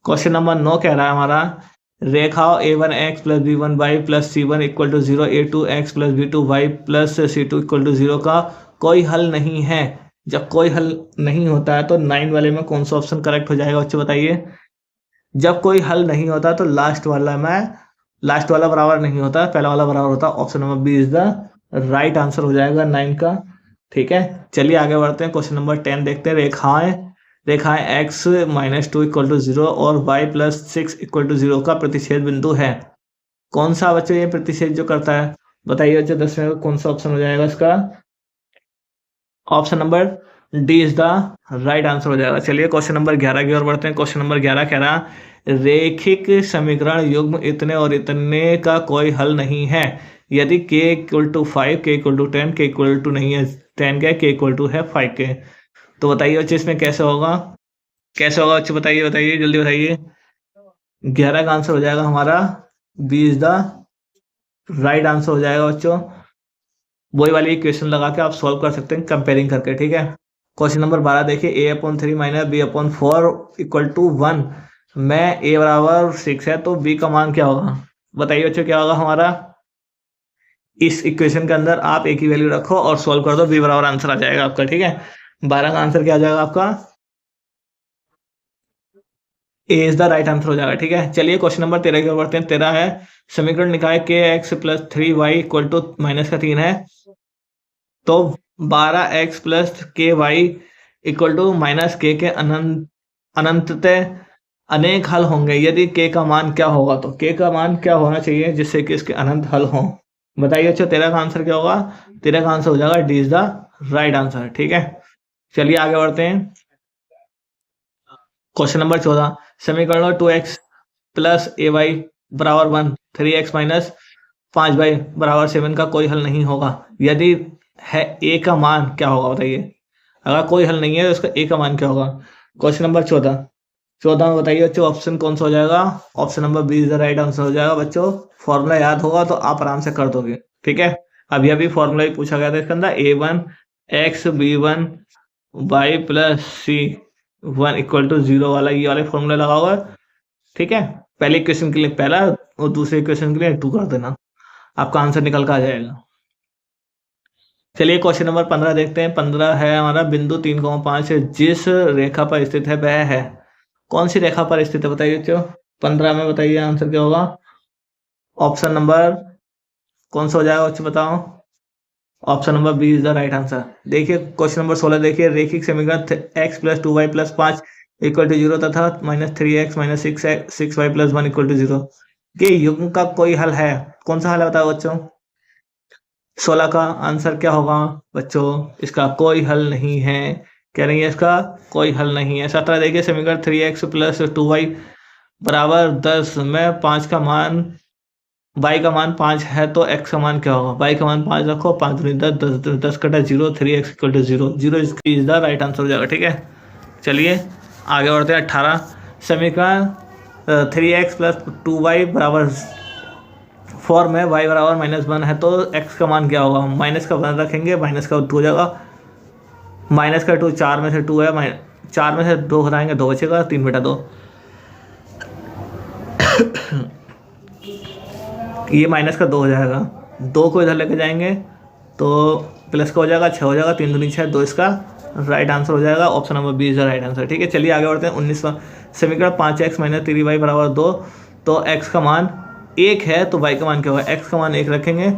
क्वेश्चन नंबर 9 कह रहा है हमारा, रेखाओं a1x plus b1y plus c1 equal to 0 a2x plus b2y plus c2 equal to 0 का कोई हल नहीं है। जब कोई हल नहीं होता है तो 9 वाले में कौन सा ऑप्शन करेक्ट हो जाएगा बच्चों बताइए। जब कोई हल नहीं होता तो लास्ट वाला बराबर नहीं होता, पहला वाला बराबर होता। Option number B is the right answer हो जाएगा 9 का। ठीक है, चलिए आगे बढ़ते हैं। क्वेश्चन नंबर 10 देखते हैं। रेखाएं x माइनस 2 इक्वल टू 0 और y प्लस 6 इक्वल टू 0 का प्रतिच्छेद बिंदु है। कौन सा बच्चों ये प्रतिच्छेद जो करता है बताइए बच्चों। 10वें का कौन सा ऑप्शन हो जाएगा इसका? Option number D is the right answer हो जाएगा। चलिए क्वेश्चन नंबर 11 की ओर बढ़ते हैं। क्वेश्चन नंबर 11 कह रहा, रेखिक समीकरण युग्म इतने और इतने का कोई हल नहीं है यदि k equal to 5 k equal to 10 k equal to नहीं है 10 के, k इक्वल टू है 5 के। तो बताइए बच्चे इसमें कैसे होगा बच्चे बताइए जल्दी बताइए। 11 का आंसर हो जाएगा हमारा B is the right answer हो जाएगा बच्चों। वही वाली इक्वेशन लगा के आप सॉल्व कर सकते हैं कंपेयरिंग करके। ठीक है, क्वेश्चन नंबर 12 देखिए। a/3 minus b/4 equal to 1 में a बराबर 6 है तो b का मान क्या होगा। बताइए बच्चों क्या होगा हमारा। इस इक्वेशन के अंदर आप एक ही वैल्यू रखो और सॉल्व कर दो, b बराबर आंसर आ जाएगा आपका। ठीक है, 12 का आंसर क्या आ जाएगा आपका? ए इज द राइट आंसर हो जाएगा। ठीक है, चलिए क्वेश्चन नंबर 13 की ओर बढ़ते हैं। 13 है, समीकरण निकाय के x plus 3y equal to minus का 3 है तो 12x प्लस के वाई इक्वल टू माइनस के अनंततः अनेक हल होंगे यदि k का मान क्या होगा। तो k का मान क्या होना चाहिए जिससे कि इसके अनंत हल हो। बताइए अच्छा 13 का आंसर क्या होगा। 13 का आंसर हो जाएगा D is the right answer. ठीक है, चलिए आगे बढ़ते हैं। क्वेश्चन नंबर 14, समीकरण 2x प्लस ए वाई बराबर 1 3x माइनस 5y बराबर 7 का कोई हल नहीं होगा यदि है a का मान क्या होगा बताइए। अगर कोई हल नहीं है तो उसका a का मान क्या होगा। क्वेश्चन नंबर 14 में बताइए बच्चों ऑप्शन कौन सा हो जाएगा। Option number B is the right answer हो जाएगा बच्चों। फॉर्मूला याद होगा तो आप आराम से कर दोगे। ठीक है, अभी फॉर्मूला ही पूछा गया था इसके अंदर, a1x b1 y plus c1 equal to 0 वाला ये वाले फॉर्मूला लगा होगा। ठीक है, पहले क्वेश्चन के लिए पहला और दूसरे क्वेश्चन के लिए 2 कर देना, आपका आंसर निकल कर आ जाएगा। चलिए क्वेश्चन नंबर 15 देखते हैं। 15 है हमारा, बिंदु 3,5 जिस रेखा पर स्थित है वह है। कौन सी रेखा पर स्थित है बताइए बच्चों। 15 में बताइए आंसर क्या होगा। ऑप्शन नंबर कौन सा हो जाएगा बच्चों बताओ। Option number B is the right answer. देखिए क्वेश्चन नंबर 16 देखिए, रेखिक समीकरण x plus 2 y plus 5 equal to 0 तथा -3x minus 6y plus 1 equal to 0 के युग्म का कोई हल है? कौन सा हल है बताओ बच्चों? 16 का आंसर क्या होगा बच्चों? इसका कोई हल नहीं है। कह रही है इसका कोई हल नहीं है। 17 देखिए, समीकरण 3x प्लस 2y बराबर 10 में 5 का मान, y का मान 5 है तो x का मान क्या होगा? y का मान 5 रखो, 5 दूनी 10, 10 कटा 0, 3x equal to 0, 0 is the right answer हो जाएगा। ठीक है, चलिए आगे बढ़ते हैं। 18 समीकरण 3x प्लस 2y बराबर 4 में y बराबर -1 है तो x का मान क्या होगा? माइनस का 1 रखेंगे, माइनस का 2 हो जाएगा, माइनस का 2, 4 में से 2 है, 4 में से 2 घटाएंगे 2 बचेगा, 3/2 ये माइनस का 2 हो जाएगा, 2 को इधर लेके जाएंगे तो प्लस का हो जाएगा, 6 हो जाएगा, 3 दूनी 6, 2 इसका राइट आंसर हो जाएगा। Option number B is the right answer. ठीक है, चलिए आगे बढ़ते हैं। 19वां समीकरण 5x माइनस 3y बराबर 2 तो x का मान 1 है तो y का मान क्या होगा? x का मान 1 रखेंगे,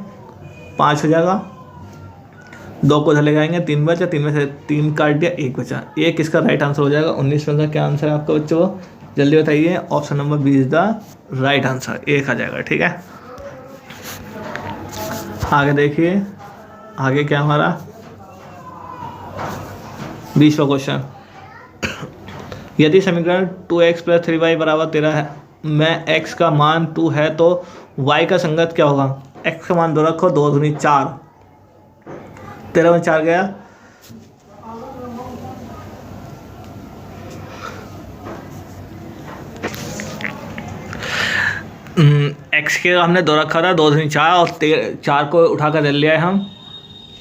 5 हो जाएगा, 2 को इधर ले जाएंगे, 3 बचा, 3 में से 3 काट दिया, 1 बचा, 1 इसका राइट आंसर हो जाएगा। 19 का क्या आंसर है आपका बच्चों? जल्दी बताइए। Option number B is the right answer, 1 आ जाएगा। ठीक है, आगे देखिए, आगे क्या हमारा 20वां क्वेश्चन, यदि समीकरण 2x प्लस 3y बराबर 13 है में x का मान 2 है तो y का संगत क्या होगा? x का मान 2 रखो, 2 दूनी 4, 13 में 4 गया, x के हमने 2 रखा था, 2 दूनी 4 और 4 को उठाकर ले लिया है हम,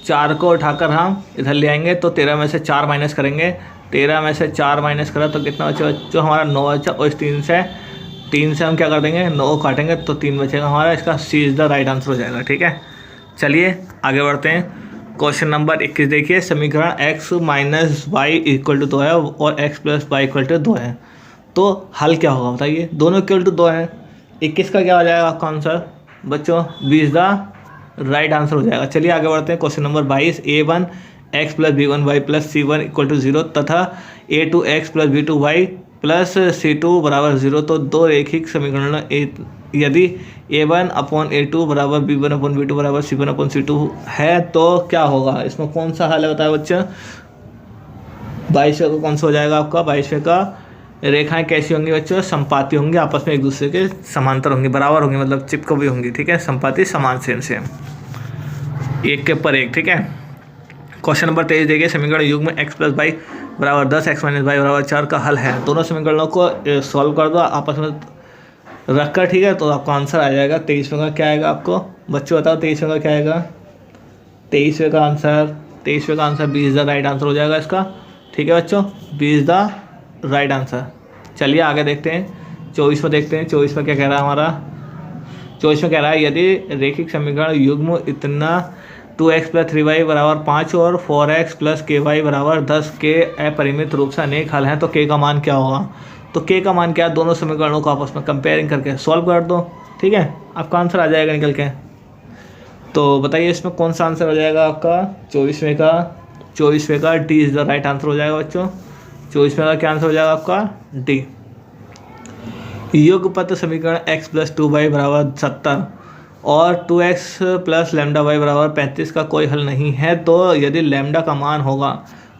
4 को उठाकर हम इधर ले आएंगे तो 13 में से 4 माइनस करेंगे, 13 में से 4 माइनस करा तो कितना बचा जो हमारा 9 बचा, और इस 3 से हम क्या कर देंगे, 9 काटेंगे तो 3 बचेगा हमारा। इसका सी इज द राइट आंसर हो जाएगा। ठीक है, चलिए आगे बढ़ते हैं। क्वेश्चन नंबर 21 देखिए, समीकरण x minus y equal to 2 है और x plus y equal to 2 है तो हल क्या होगा बताइए? दोनों इक्वल टू 2 है, 21 का क्या हो जाएगा आपका आंसर बच्चों? B is the right answer हो जाएगा। चलिए आगे बढ़ते हैं। Question number 22, a1 x plus b1 y plus c1 equal to 0 तथा a2 x plus b2 y plus c2 बराबर 0 तो दो रेखिक समीकरण यदि a1 अपॉन a2 बराबर b1 अपॉन b2 बराबर c1 अपॉन c2 है तो क्या होगा? इसमें कौन सा हल है बताया बच्चा? 22वें का कौन सा हो जाएगा आपका? 22वें का रेखाएं कैसी होंगी बच्चों? संपाती होंगी, आपस में एक दूसरे के समांतर होंगी, बराबर होंगी, मतलब चिपकबी होंगी। ठीक है, संपाती समान सेम एक के ऊपर एक। ठीक है, क्वेश्चन नंबर 23 देखिए, समीकरण युग्म x प्लस वाई बराबर 10 x माइनस वाई बराबर 4 का हल है। दोनों समीकरणों को सॉल्व कर दो आपस में रख कर। ठीक है, तो आपका आंसर आ जाएगा। 23वें का क्या आएगा आपको बच्चों बताओ? 23वें का क्या आएगा? 23वें का answer B is the right answer हो जाएगा इसका। ठीक है बच्चों, B is the right answer. चलिए आगे देखते हैं। 24वां देखते हैं। 24वां क्या कह रहा है हमारा? 24वां कह रहा है यदि रेखिक समीकरण युग्म इतना 2x प्लस 3y बराबर 5 और 4x प्लस ky बराबर 10 के अपरिमित रूप से अनेक हल हैं तो k का मान क्या होगा? तो k का मान क्या है? दोनों समीकरणों को आपस में कंपेयरिंग करके सॉल्व कर दो। ठीक है, आपका आंसर आ जाएगा निकल के। तो बताइए इसमें कौन सा आंसर हो जाएगा आपका? 24वें का D is the right answer हो जाएगा बच्चों। 24वें का क्या आंसर हो जाएगा आपका? डी। युगपत समीकरण x प्लस 2y बराबर 70 और 2x प्लस लैम्डा वाई बराबर 35 का कोई हल नहीं है तो यदि लैम्डा का मान होगा,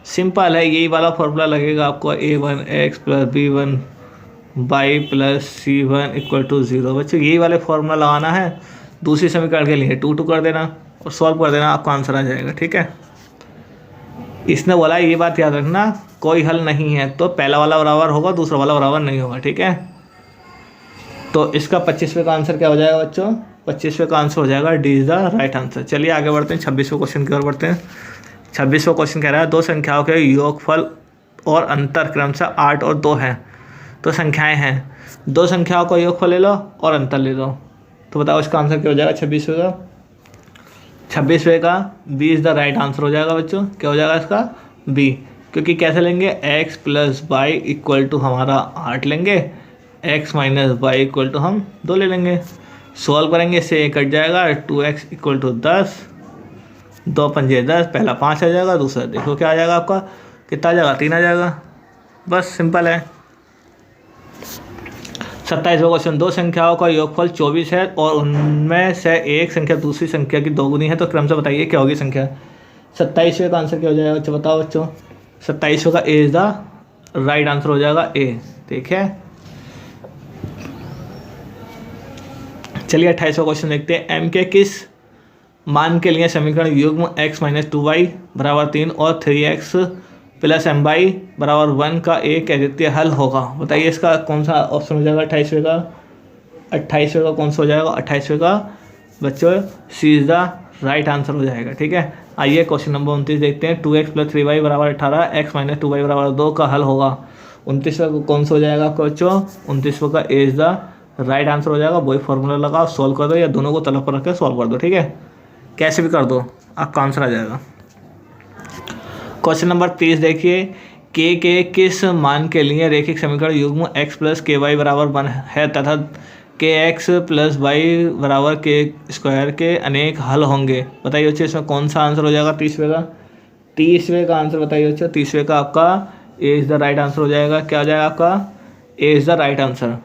सिंपल है, यही वाला फॉर्मूला लगेगा आपको, a1x plus b1 y plus c1 equal to 0। बच्चों यही वाले फॉर्मूला लगाना है, दूसरी समीकरण के लिए 2 कर देना और सॉल्व कर देना, आपका आंसर आ जाएगा। ठीक है, इसने बोला ये बात याद रखना, कोई हल नहीं है तो पहला वाला बराबर होगा, दूसरा वाला बराबर नहीं होगा। ठीक है, तो इसका 25वें का आंसर क्या हो जाएगा बच्चों? 25वें का आंसर हो जाएगा D is the right answer. चलिए आगे बढ़ते हैं। 26वें क्वेश्चन की ओर बढ़ते हैं। 26वां क्वेश्चन कह रहा है दो संख्याओं के योगफल और अंतर क्रमशः 8 और 2 हैं। तो संख्याएं हैं, दो संख्याओं का योगफल ले लो और अंतर ले लो, तो बताओ इसका आंसर क्या हो जाएगा? 26वें का B is the right answer हो जाएगा बच्चों। क्या हो जाएगा इसका? बी, क्योंकि कैसे लेंगे? x plus y equal to हमारा 8 लेंगे, x minus y equal to हम 2 ले लेंगे, सॉल्व करेंगे, इससे कट जाएगा, 2x इक्वल टू 10 2 पंजे 10, पहला 5 आ जाएगा, दूसरा देखो क्या आ जाएगा आपका, कितना आ जाएगा, 3 आ जाएगा। बस सिंपल है। 27वां क्वेश्चन, दो संख्याओं का योगफल 24 है और उनमें से एक संख्या दूसरी संख्या की दोगुनी है, तो क्रम से बताइए क्या होगी संख्या। 27वें का आंसर क्या हो जाएगा बच्चों, बताओ बच्चों। 27वें का ए इज द राइट आंसर हो जाएगा ए। ठीक है, चलिए 28वां क्वेश्चन देखते हैं। एम के किस मान के लिए समीकरण युग्म x माइनस 2y बराबर 3 और 3x प्लस एम वाई बराबर 1 का एक अद्वितीय हल होगा। बताइए इसका कौन सा ऑप्शन हो जाएगा 28वें का। 28वें का कौन सा हो जाएगा, 28वें का बच्चों सी इज द राइट आंसर हो जाएगा। ठीक है, आइए क्वेश्चन नंबर 29 देखते हैं। 2x प्लस 3y बराबर 18, x माइनस 2y बराबर 2 का हल होगा। 29वें को कौन सा हो जाएगा आपका बच्चों, 29वें का ए इज द राइट आंसर हो जाएगा। वही फॉर्मूला लगाओ, सॉल्व कर दो, या दोनों को तलब पर रख के सॉल्व कर दो। ठीक है, कैसे भी कर दो, आपका आंसर आ जाएगा। क्वेश्चन नंबर 30 देखिए। के किस मान के लिए रैखिक समीकरण युग्म x प्लस के वाई बराबर 1 है तथा के एक्स प्लस वाई बराबर के स्क्वायर के अनेक हल होंगे। बताइए बच्चों इसमें कौन सा आंसर हो जाएगा 30वें का। 30वें का आंसर बताइए बच्चों। 30वें का आपका A is the right answer हो जाएगा। क्या हो जाएगा आपका, A is the right answer.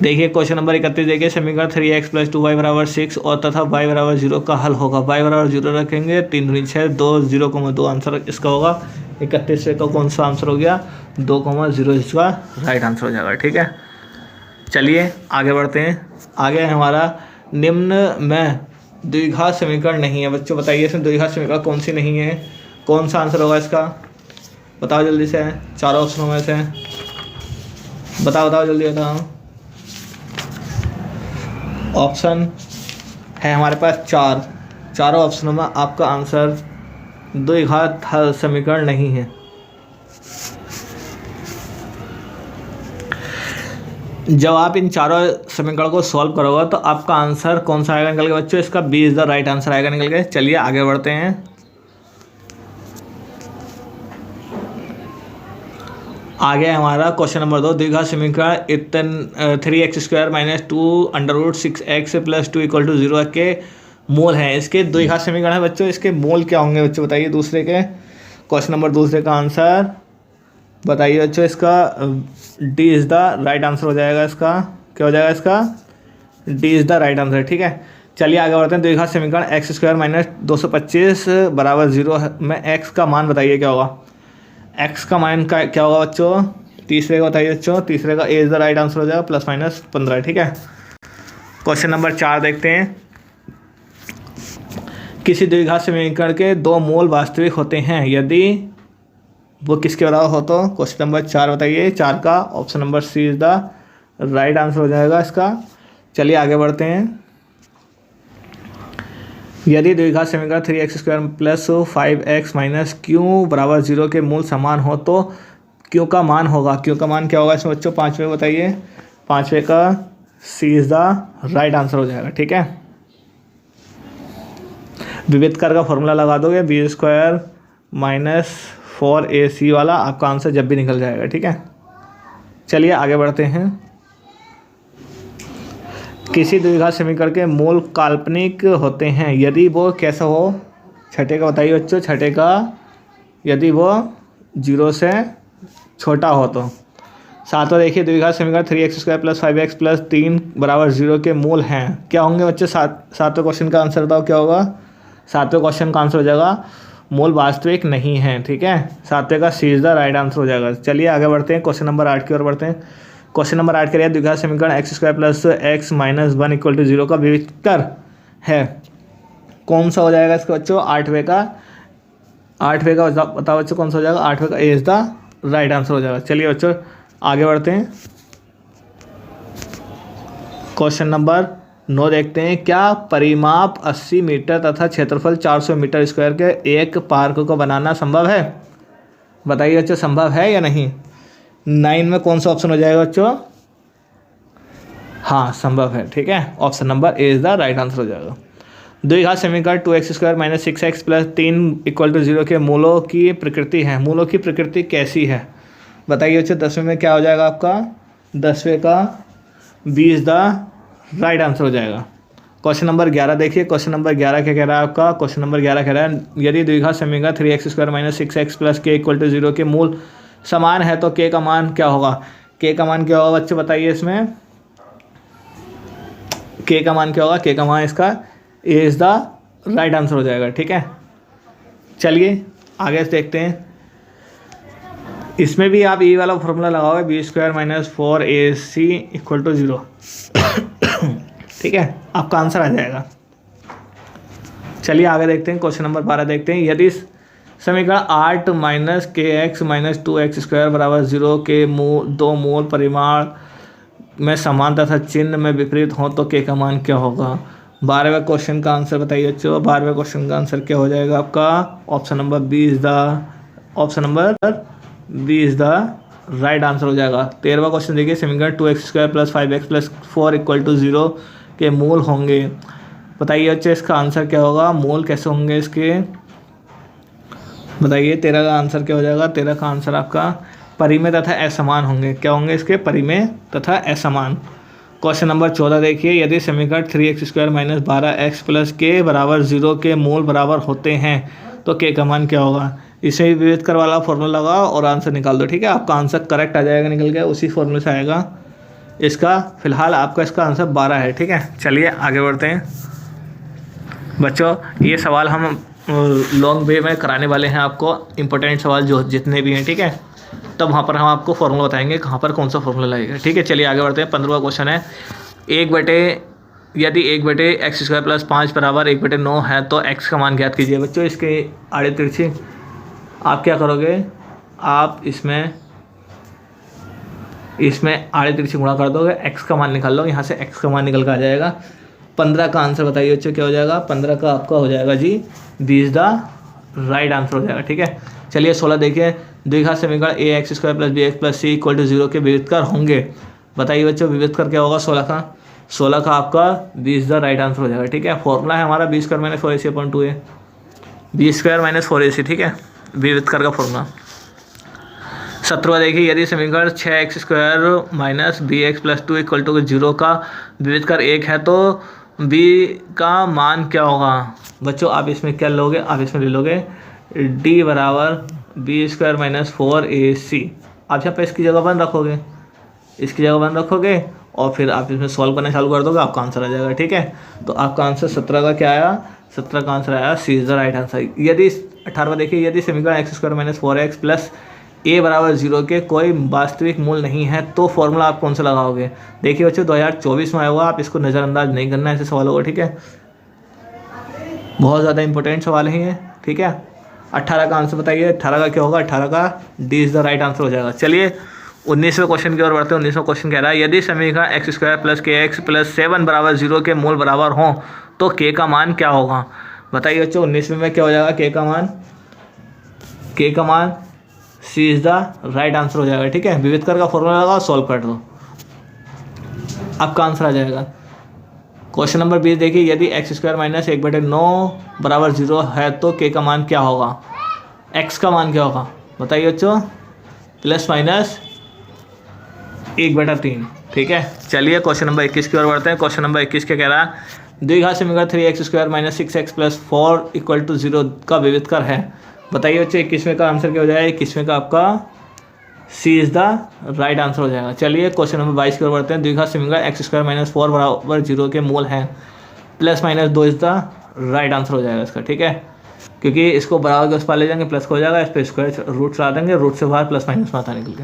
देखिए क्वेश्चन नंबर 31 देखिए। समीकरण 3x प्लस 2y बराबर 6 और तथा y बराबर 0 का हल होगा। y बराबर 0 रखेंगे, 3 दूनी 6, 2 0,2 आंसर इसका होगा। 31वें का कौन सा आंसर हो गया, 2,0 इसका राइट आंसर हो जाएगा। ठीक है, चलिए आगे बढ़ते हैं। आगे हमारा निम्न में द्विघात समीकरण नहीं है। बच्चों बताइए इसमें द्विघात समीकरण कौन सी नहीं है, कौन सा आंसर होगा इसका, बताओ जल्दी से। चारों ऑप्शनों में से बताओ जल्दी बताओ। ऑप्शन है हमारे पास चारों ऑप्शनों में आपका आंसर द्विघात समीकरण नहीं है। जब आप इन चारों समीकरण को सॉल्व करोगे तो आपका आंसर कौन सा आएगा निकल के बच्चों, इसका B is the right answer आएगा निकल के। चलिए आगे बढ़ते हैं। आगे हमारा क्वेश्चन नंबर 2। द्विघात समीकरण 3x² माइनस 2 √6x प्लस 2 = 0 के मूल हैं। इसके द्विघात समीकरण है बच्चों, इसके मूल क्या होंगे बच्चों बताइए दूसरे के। क्वेश्चन नंबर दूसरे का आंसर बताइए बच्चों, इसका D is the right answer हो जाएगा। इसका क्या हो जाएगा, इसका D is the right answer. ठीक है, चलिए आगे बढ़ते हैं। द्विघात समीकरण x² माइनस 225 बराबर 0 में x का मान बताइए क्या होगा। x का मान का क्या होगा बच्चों, तीसरे का बताइए बच्चों। तीसरे का A is the right answer हो जाएगा, +-15। ठीक है, क्वेश्चन नंबर 4 देखते हैं। किसी द्विघात समीकरण के 2 मूल वास्तविक होते हैं, यदि वो किसके बराबर हो तो। क्वेश्चन नंबर 4 बताइए। 4 का option number C is the right answer हो जाएगा इसका। चलिए आगे बढ़ते हैं। यदि द्विघात समीकरण 3x² plus 5x minus Q बराबर 0 के मूल समान हो तो क्यू का मान होगा। क्यू का मान क्या होगा इसमें बच्चों, 5वें बताइए। 5वें का सी इज़ द राइट आंसर हो जाएगा। ठीक है, विविध कर का फॉर्मूला लगा दोगे, b² माइनस 4ac वाला, आपका आंसर जब भी निकल जाएगा। ठीक है, चलिए आगे बढ़ते हैं। किसी द्विघात समीकरण के मूल काल्पनिक होते हैं, यदि वो कैसा हो। छठे का बताइए बच्चों। छठे का यदि वो 0 से छोटा हो तो। सातवां देखिए। द्विघात समीकरण 3x² प्लस 5x प्लस 3 बराबर 0 के मूल हैं, क्या होंगे बच्चों। सातवें क्वेश्चन का आंसर बताओ क्या होगा। सातवें क्वेश्चन का आंसर हो जाएगा मूल वास्तविक नहीं है। ठीक है, सातवें का सी इज़ द राइट आंसर हो जाएगा। चलिए आगे बढ़ते हैं, क्वेश्चन नंबर 8 की ओर बढ़ते हैं। क्वेश्चन नंबर 8 के लिए द्विघात समीकरण x² प्लस x माइनस 1 = 0 का विविधकर है, कौन सा हो जाएगा इसका बच्चों। 8वें का बताओ बच्चों कौन सा हो जाएगा। 8वें का A is the right answer हो जाएगा। चलिए बच्चों आगे बढ़ते हैं। क्वेश्चन नंबर 9 देखते हैं। क्या परिमाप 80 मीटर तथा क्षेत्रफल 400 मीटर स्क्वायर के एक पार्क को बनाना संभव है। बताइए बच्चों संभव है या नहीं। 9 में कौन सा ऑप्शन हो जाएगा बच्चों, हाँ संभव है। ठीक है, option number A is the right answer हो जाएगा। द्विघात समीकरण 2x² माइनस 6x प्लस 3 = 0 के मूलों की प्रकृति है। मूलों की प्रकृति कैसी है बताइए बच्चों। 10वें में क्या हो जाएगा आपका, 10वें का B is the right answer हो जाएगा। क्वेश्चन नंबर 11 देखिए, क्वेश्चन नंबर 11 क्या कह रहा है आपका, क्वेश्चन नंबर 11 कह रहा है यदि द्विघात समीकरण 3x² माइनस 6x प्लस के इक्वल टू 0 के मूल समान है तो के का मान क्या होगा। के का मान क्या होगा बच्चे बताइए, इसमें के का मान क्या होगा, के का मान इसका A is the right answer हो जाएगा। ठीक है, चलिए आगे से देखते हैं। इसमें भी आप ये वाला फॉर्मूला लगाओगे, b² minus 4ac equal to 0। ठीक है, आपका आंसर आ जाएगा। चलिए आगे देखते हैं, क्वेश्चन नंबर 12 देखते हैं। यदि समीकरण 8 माइनस के एक्स माइनस 2x² बराबर 0 के दो मूल परिमाण में समान तथा चिन्ह में विपरीत हो तो के का मान क्या होगा। 12वें क्वेश्चन का आंसर बताइए बच्चों। 12वें क्वेश्चन का आंसर क्या हो जाएगा आपका, option number B is the right answer हो जाएगा। 13वां क्वेश्चन देखिए, समीकरण 2x² plus 5x plus 4 equal to 0 के मूल होंगे। बताइए बच्चे इसका आंसर क्या होगा, मूल कैसे होंगे इसके, बताइए। 13 का आंसर क्या हो जाएगा, 13 का आंसर आपका परिमेय तथा असमान होंगे। क्या होंगे इसके, परिमेय तथा असमान। क्वेश्चन नंबर 14 देखिए, यदि समीकरण 3x² माइनस 12x प्लस के बराबर 0 के मूल बराबर होते हैं तो के का मान क्या होगा। इसे भी विविध कर वाला फॉर्मूला लगाओ और आंसर निकाल दो। ठीक है, आपका आंसर करेक्ट आ जाएगा, निकल गया, उसी फॉर्मूले से आएगा इसका। फिलहाल आपका इसका आंसर 12 है। ठीक है, चलिए आगे बढ़ते हैं बच्चों। ये सवाल हम लॉन्ग वे में कराने वाले हैं आपको, इंपॉर्टेंट सवाल जो जितने भी हैं। ठीक है, तब वहाँ पर हम आपको फॉर्मूला बताएंगे कहाँ पर कौन सा फॉर्मूला लगेगा। ठीक है, चलिए आगे बढ़ते हैं। 15वां क्वेश्चन है, यदि 1/x² प्लस 5 बराबर 1/9 है तो x का मान ज्ञात कीजिए। बच्चों इसके आड़े तिरछे आप क्या करोगे, आप इसमें आड़े तिरछे गुणा कर दोगे, x का मान निकाल लो, यहाँ से x का मान निकल कर आ जाएगा। 15 का आंसर बताइए बच्चों क्या हो जाएगा। 15 का आपका हो जाएगा जी दी इज द राइट आंसर हो जाएगा। ठीक है, चलिए 16 देखिए, द्विघात समीकरण ax² plus bx plus c equal to 0 के विविधकर होंगे। बताइए बच्चों विविधकर क्या होगा, 16 का आपका दी इज द राइट आंसर हो जाएगा। ठीक है, फॉर्मूला है हमारा b² minus 4ac upon 2a, b² minus 4ac। ठीक है, विविधकर का फॉर्मूला। 17वां देखिए, यदि समीकरण 6x² minus bx plus 2 equal to 0 का विविधकर 1 है तो b का मान क्या होगा। बच्चों आप इसमें क्या लोगे, आप इसमें ले लोगे d बराबर b² माइनस 4ac। आप यहाँ पर इसकी जगह बंद रखोगे, इसकी जगह बंद रखोगे और फिर आप इसमें सॉल्व करना चालू कर दोगे, आपका आंसर आ जाएगा। ठीक है, तो आपका आंसर 17 का क्या आया, 17 का आंसर आया सी इज द राइट आंसर। यदि 18वां देखिए, यदि समीकरण x² minus 4x plus a बराबर 0 के कोई वास्तविक मूल नहीं है तो फॉर्मूला आप कौन सा लगाओगे। देखिए बच्चों 2024 में आया हुआ, आप इसको नज़रअंदाज नहीं करना है ऐसे सवालों को। ठीक है, बहुत ज़्यादा इंपॉर्टेंट सवाल है ये। ठीक है, 18 का आंसर बताइए, 18 का क्या होगा, 18 का D is the right answer हो जाएगा। चलिए 19वें क्वेश्चन की ओर बढ़ते हैं। 19वां क्वेश्चन कह रहा है, यदि समीकरण x² प्लस kx प्लस 7 बराबर 0 के मूल बराबर हों तो k का मान क्या होगा। बताइए बच्चों 19वें में क्या हो जाएगा, k का मान सी इज़ द राइट आंसर हो जाएगा। ठीक है, विविधकर का फॉर्मूला लगाओ, सॉल्व कर दो, आपका आंसर आ जाएगा। क्वेश्चन नंबर 20 देखिए, यदि x² माइनस 1/9 बराबर 0 है तो k का मान क्या होगा। x का मान क्या होगा बताइए बच्चों, प्लस माइनस 1/3। ठीक है, चलिए क्वेश्चन नंबर 21 की ओर बढ़ते हैं। क्वेश्चन नंबर 21 क्या कह रहा है, द्विघात समीकरण 3x² minus 6x plus 4 equal to 0 का विविधकर है। बताइए बच्चों 21वें का आंसर क्या हो जाएगा, 21वें का आपका सी इज़ द राइट आंसर हो जाएगा। चलिए क्वेश्चन नंबर 22 की ओर बढ़ते हैं। द्विघात समीकरण x² माइनस 4 बराबर 0 के मूल हैं, plus minus 2 is the right answer हो जाएगा इसका। ठीक है, क्योंकि इसको बराबर के उस पार ले जाएंगे प्लस का हो जाएगा, इस पर स्क्वायर रूट चला देंगे, रूट से बाहर प्लस माइनस में आता निकल के।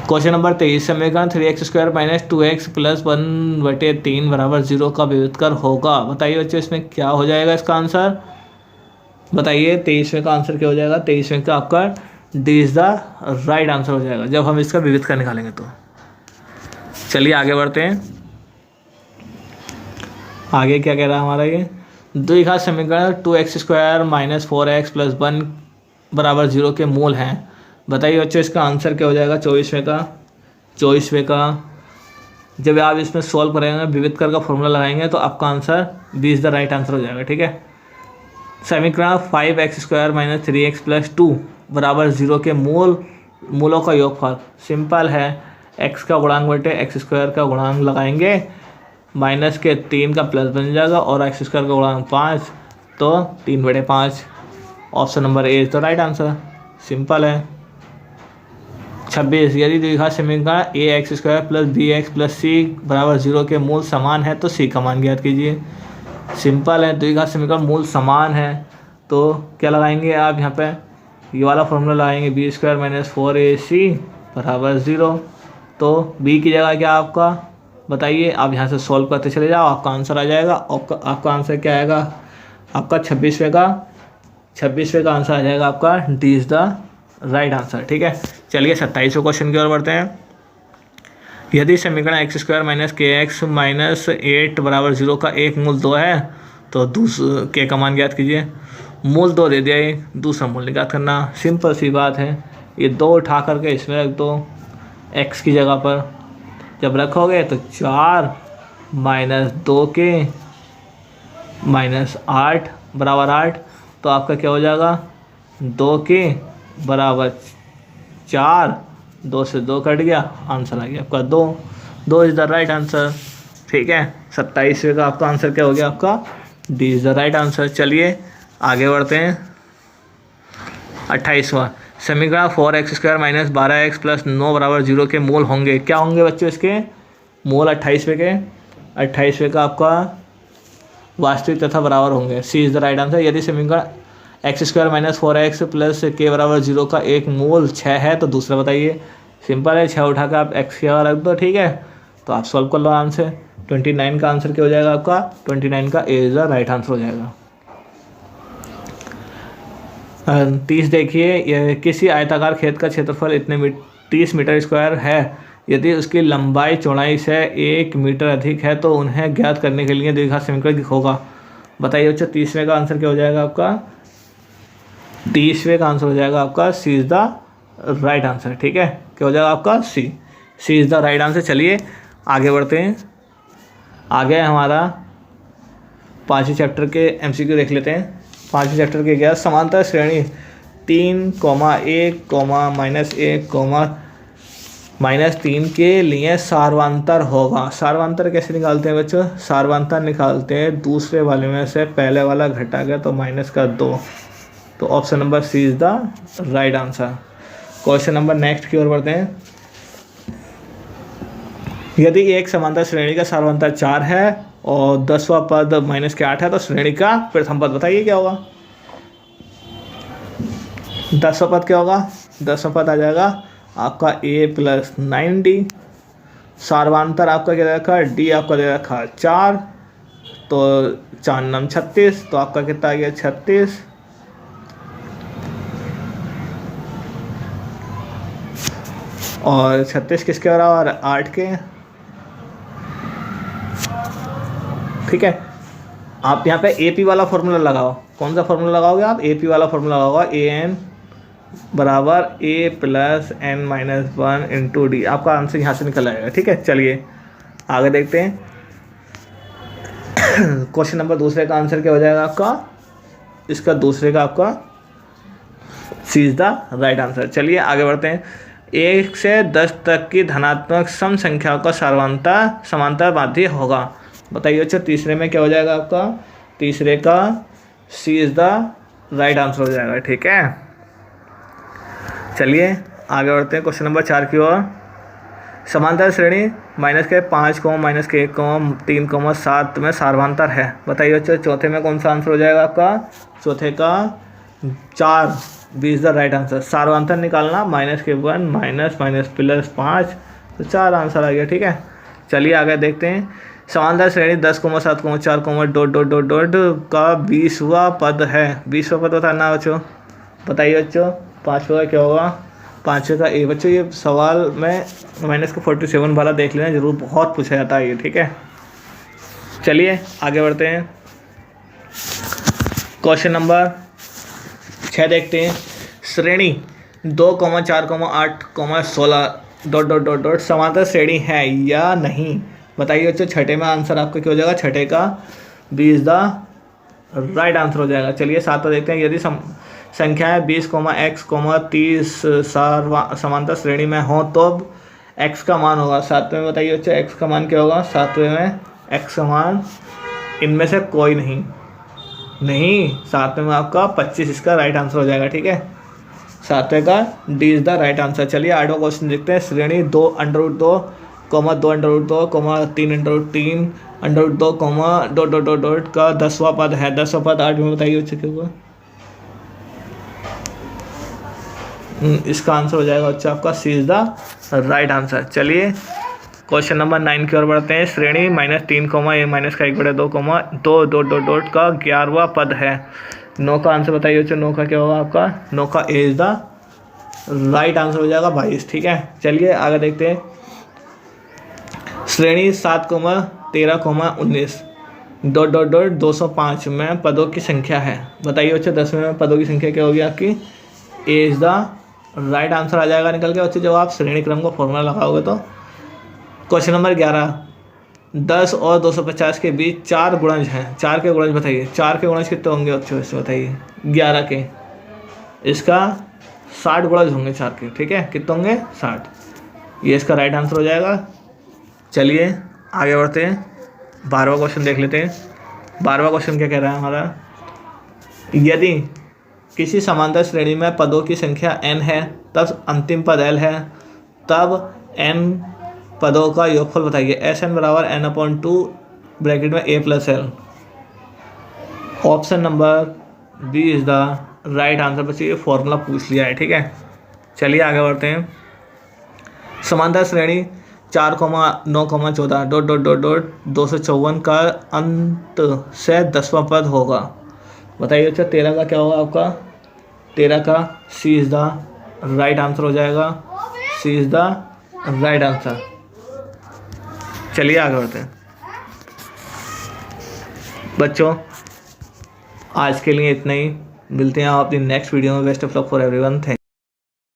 क्वेश्चन नंबर 23, समीकरण 3x² माइनस 2x प्लस 1/3 बराबर 0 का विविधकर होगा। बताइए बच्चों इसमें क्या हो जाएगा इसका आंसर, बताइए 23वें का आंसर क्या हो जाएगा। 23वें का आपका D is the right answer हो जाएगा जब हम इसका विविधकर निकालेंगे तो। चलिए आगे बढ़ते हैं, आगे क्या कह रहा है हमारा ये, द्विघात समीकरण 2x² माइनस 4x प्लस 1 बराबर 0 के मूल हैं। बताइए बच्चों इसका आंसर क्या हो जाएगा 24वें का जब आप इसमें सॉल्व करेंगे, विविधकर का फॉर्मूला लगाएंगे तो आपका answer B is the right answer हो जाएगा। ठीक है, समीकरण 5x² माइनस 3x प्लस 2 बराबर 0 के मूलों का योगफल सिंपल है, x का गुणांक बटे x² का गुणांक लगाएंगे माइनस के 3 का प्लस बन जाएगा और एक्स स्क्वायर का गुणा 5 तो 3/5। Option number A is the right answer. Simple है। 26 यदि द्विघात समीकरण a x square plus b x plus c बराबर 0 के मूल समान है तो सी का मान ज्ञात कीजिए। सिंपल है, द्विघात समीकरण मूल समान है तो क्या लगाएंगे आप यहाँ पे, ये वाला फॉर्मूला लगाएंगे बी स्क्वायर माइनस 4ac बराबर 0। तो बी की जगह क्या आपका बताइए, आप यहाँ से सॉल्व करते चले जाओ, आपका आंसर आ जाएगा। आपका आंसर क्या आएगा, आपका 26वें का आंसर आ जाएगा आपका D is the right answer. ठीक है, चलिए 27वें क्वेश्चन की ओर बढ़ते हैं। यदि समीकरण एक्स स्क्वायर माइनस के एक्स माइनस 8 बराबर 0 का एक मूल 2 है तो के का मान ज्ञात कीजिए। मूल 2 दे दिया, ये दूसरा मूल ज्ञात करना, सिंपल सी बात है। ये 2 उठा करके इसमें रख दो एक्स की जगह पर, जब रखोगे तो 4 माइनस 2 के माइनस 8 बराबर 8, तो आपका क्या हो जाएगा 2 के बराबर 4, 2 से 2 कट गया, आंसर आ गया आपका 2 इज़ द राइट आंसर। ठीक है, 27वें का आपका आंसर क्या हो गया, आपका D is the right answer. चलिए आगे बढ़ते हैं। 28वां समीकरण 4x square minus 12x plus 9 बराबर 0 के मूल होंगे। क्या होंगे बच्चों इसके मूल? 28वें का आपका वास्तविक तथा बराबर होंगे। सी इज़ द राइट आंसर। यदि समीकरण x square minus 4x plus के बराबर 0 का एक मूल 6 है तो दूसरा बताइए। सिंपल है, 6 उठा कर आप एक्स की जगह रख दो। ठीक है, तो आप सॉल्व कर लो आराम से। 29 का आंसर क्या हो जाएगा आपका, 29 का A is the right answer हो जाएगा। 30 देखिए, किसी आयताकार खेत का क्षेत्रफल इतने 30 मीटर स्क्वायर है, यदि उसकी लंबाई चौड़ाई से 1 मीटर अधिक है तो उन्हें ज्ञात करने के लिए द्विघात समीकरण होगा। बताइए बच्चों 30वें का आंसर क्या हो जाएगा आपका, 30वें का आंसर हो जाएगा आपका सी इज़ द राइट आंसर। ठीक है, क्या हो जाएगा आपका सी इज़ द राइट आंसर। चलिए आगे बढ़ते हैं। आगे हमारा 5वें चैप्टर के MCQ देख लेते हैं। 5वें चैप्टर के क्या, समांतर श्रेणी 3,1, -1, -3 के लिए सार्वंतर होगा। सार्वंतर कैसे निकालते हैं बच्चों? सार्वंतर निकालते हैं दूसरे वाले में से पहले वाला घटा गया तो -2, तो option number C is the right answer. Question number next की ओर बढ़ते हैं। यदि एक समांतर श्रेणी का सार्वंतर 4 है और 10वां पद -8 है तो श्रेणी का प्रथम पद बताइए क्या होगा। 10वां पद क्या होगा? 10वां पद आ जाएगा आपका a + 9d। सार्वंतर आपका क्या दे रखा, d आपका दे रखा 4, तो 4 9 36, तो आपका कितना आ गया 36। और 36 किसके बराबर, 8 के। ठीक है, आप यहाँ पे AP वाला फॉर्मूला लगाओ। कौन सा फॉर्मूला लगाओगे आप? AP वाला फॉर्मूला लगाओगे, an बराबर a + n-1 × d। आपका आंसर यहाँ से निकल आएगा। ठीक है, चलिए आगे देखते हैं। क्वेश्चन नंबर दूसरे का आंसर क्या हो जाएगा आपका, इसका दूसरे का आपका सी इज़ द राइट आंसर। चलिए आगे बढ़ते हैं। 1 से 10 तक की धनात्मक सम संख्याओं का समांतर माध्य होगा। बताइए अच्छा तीसरे में क्या हो जाएगा आपका, तीसरे का सी इज़ द राइट आंसर हो जाएगा। ठीक है, चलिए आगे बढ़ते हैं क्वेश्चन नंबर 4 की ओर। समांतर श्रेणी -5, -1, 3, 7 में सार्वंतर है। बताइए अच्छा चौथे में कौन सा आंसर हो जाएगा आपका, चौथे का 4 B is the right answer. सार्वंतर निकालना -1 +5, तो 4 आंसर आ गया। ठीक है, चलिए आगे देखते हैं। समांतर श्रेणी 10, 7, 4, ... का 20वां पद है। 20वां पद बताना बच्चों। बताइए बच्चों 5वां क्या होगा, 5वें का ए। बच्चों ये सवाल में -47 वाला देख लेना, जरूर बहुत पूछा जाता है ये। ठीक है, चलिए आगे बढ़ते हैं। क्वेश्चन नंबर 6 देखते हैं। श्रेणी 2, 4, 8, 16 ... समांतर श्रेणी है या नहीं। बताइए बच्चों छठे में आंसर आपका क्या हो जाएगा, छठे का B is the right answer हो जाएगा। चलिए 7वां देखते हैं। यदि संख्याएं 20, x, 30 समांतर श्रेणी में हो तो x का मान होगा। 7वें में बताइए बच्चों x का मान क्या होगा। 7वें में x समान इनमें से कोई नहीं, सातवें में आपका 25 इसका राइट आंसर हो जाएगा। ठीक है, सातवें का D is the right answer. चलिए आठवां क्वेश्चन देखते हैं। श्रेणी 2 √2, 2 √2, 3 √3, √2, डॉट का 10वां पद है। 10वां पद 8 में बताइए बच्चे क्या हुआ। इसका आंसर हो जाएगा बच्चा आपका सी इज द राइट आंसर। चलिए क्वेश्चन नंबर 9 की ओर बढ़ते हैं। श्रेणी -3, a माइनस का 1/2, 2 डॉट का 11वां पद है। 9 का आंसर बताइए बच्चों। 9 का क्या होगा आपका। 9 का ए इज द राइट आंसर हो जाएगा 22। ठीक है, चलिए आगे देखते हैं। श्रेणी 7, 13, 19 डॉट 205 में पदों की संख्या है। बताइए बच्चों 10वें में पदों की संख्या क्या होगी आपकी। ए इज द राइट आंसर आ जाएगा निकल के बच्चों जब आप श्रेणी क्रम का फॉर्मूला लगाओगे तो। क्वेश्चन नंबर 11, 10 और 250 के बीच 4 गुणज हैं। 4 के गुणज बताइए। 4 के गुणज कितने होंगे बच्चों इससे बताइए। 11 के, इसका 60 गुणज होंगे 4 के। ठीक है, कितने होंगे 60। ये इसका राइट आंसर हो जाएगा। चलिए आगे बढ़ते हैं। 12वां क्वेश्चन देख लेते हैं। 12वां क्वेश्चन क्या कह रहा है हमारा। यदि किसी समांतर श्रेणी में पदों की संख्या n है तब अंतिम पद l है, तब n पदों का योगफल बताइए। Sn बराबर n/2 ब्रैकेट में a + l। Option number B is the right answer. बस ये फॉर्मूला पूछ लिया है। ठीक है, चलिए आगे बढ़ते हैं। समांतर श्रेणी 4, 9, 14 डॉट 254 का अंत से 10वां पद होगा। बताइए अच्छा 13 का क्या होगा आपका। 13 का सी इज द राइट आंसर हो जाएगा। सी इज द राइट आंसर। चलिए आगे बढ़ते हैं बच्चों। आज के लिए इतना ही, मिलते हैं आप अपनी नेक्स्ट वीडियो में। Best of luck for everyone. Thank